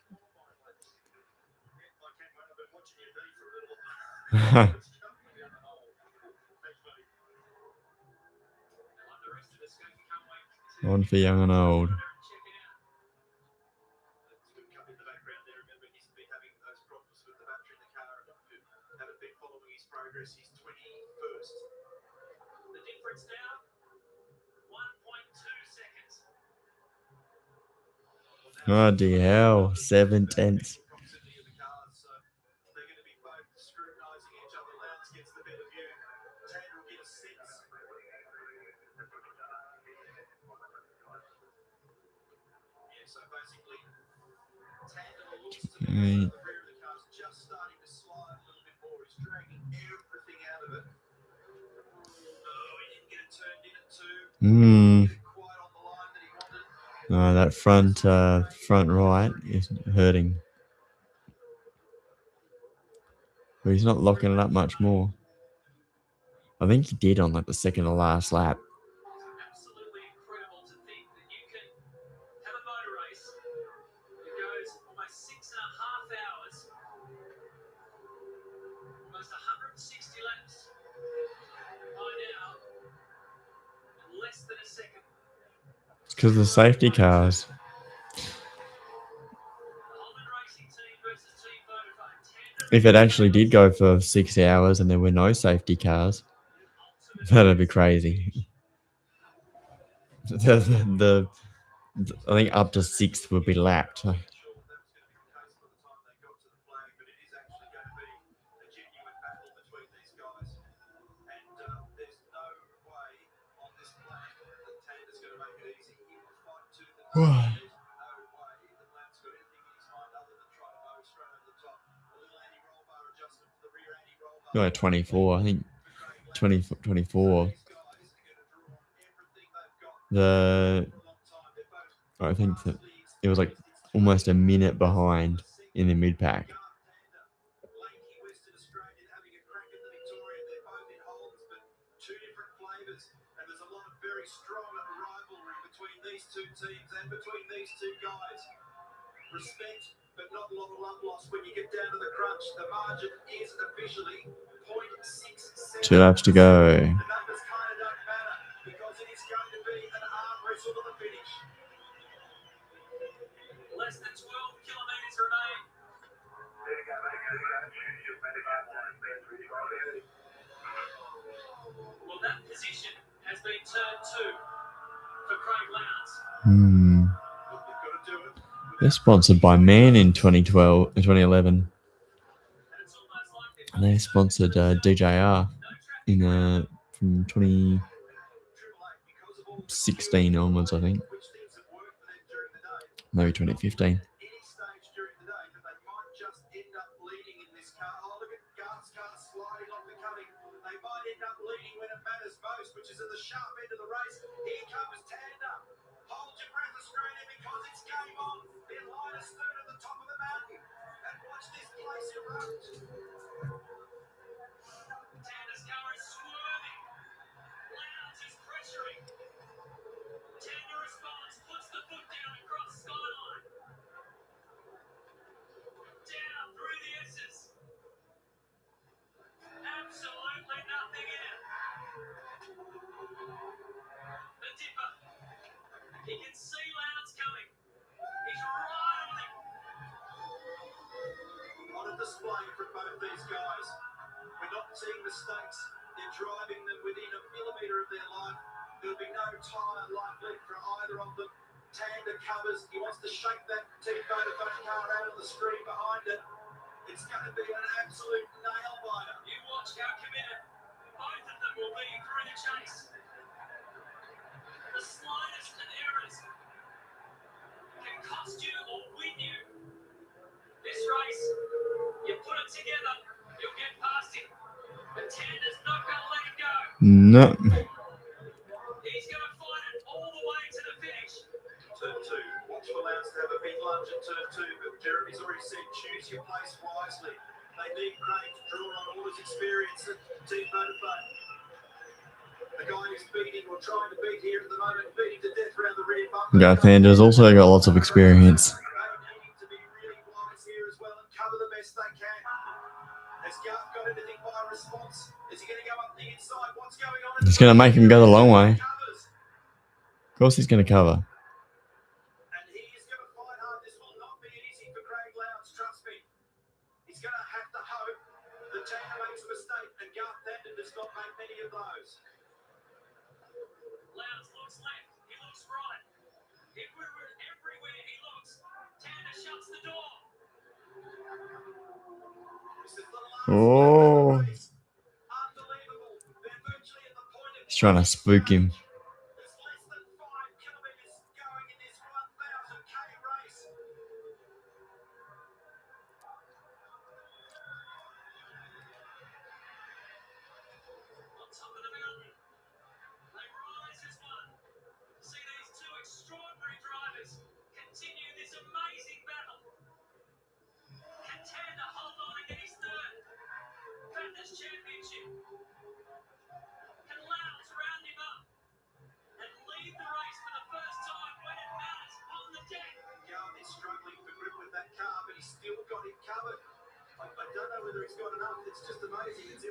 One for young and old. Oh, dear hell. 7 tenths. Right. That front right is hurting. But he's not locking it up much more. I think he did on like the second to last lap. Because of the safety cars. If it actually did go for 6 hours and there were no safety cars, That'd be crazy. The I think up to 6th would be lapped. No, 24. I think 24. I think that it was like almost a minute behind in the mid pack. Two laps to go. They're sponsored by Man in 2011. And they sponsored DJR in from 2016 onwards, I think. Maybe 2015. No. Garth Anders also got lots of experience. He's going to make him go the long way. Of course he's going to cover. Oh. He's trying to spook him.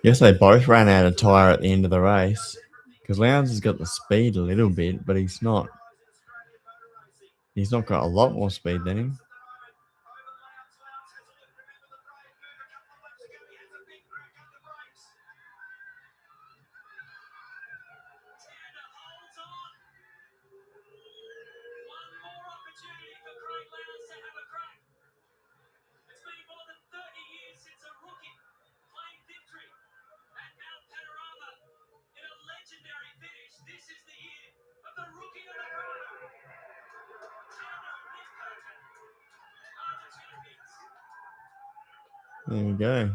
Yes, they both ran out of tyre at the end of the race. Because Lowndes has got the speed a little bit, but he's not got a lot more speed than him. There we go.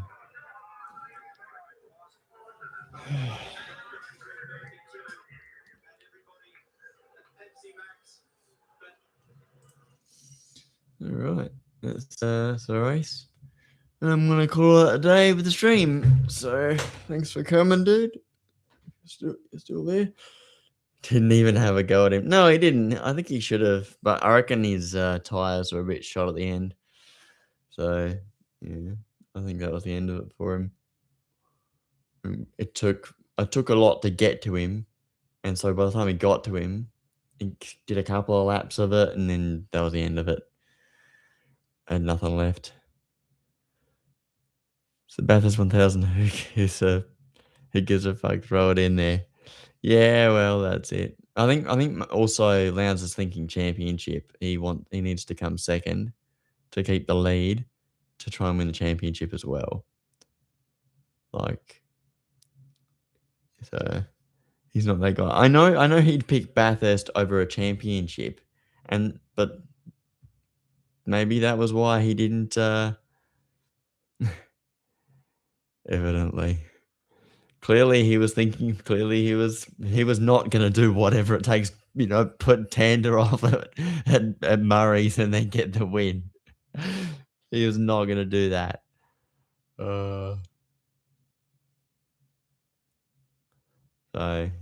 All right, that's the race. And I'm gonna call it a day with the stream. So thanks for coming, dude. You're still there? Didn't even have a go at him. No, he didn't. I think he should have, but I reckon his tires were a bit shot at the end. So yeah, I think that was the end of it for him. It took a lot to get to him, and so by the time he got to him, he did a couple of laps of it, and then that was the end of it. And nothing left. So Bathurst 1000, who gives a fuck? Throw it in there. Yeah, well, that's it. I think also Lowndes is thinking championship. He needs to come second to keep the lead to try and win the championship as well. Like, so he's not that guy. I know he'd pick Bathurst over a championship, but maybe that was why he didn't. Evidently. Clearly he was thinking. Clearly he was not going to do whatever it takes. Put Tander off at Murray's and then get the win. He was not going to do that. So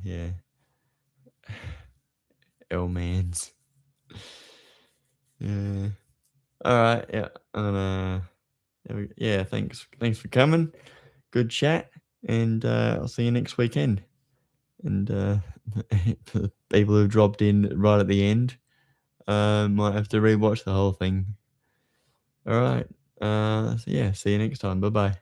yeah, L-mans. Yeah. All right. Yeah. And yeah. Thanks for coming. Good chat, and I'll see you next weekend. And the people who dropped in right at the end might have to rewatch the whole thing. All right. So yeah, see you next time. Bye bye.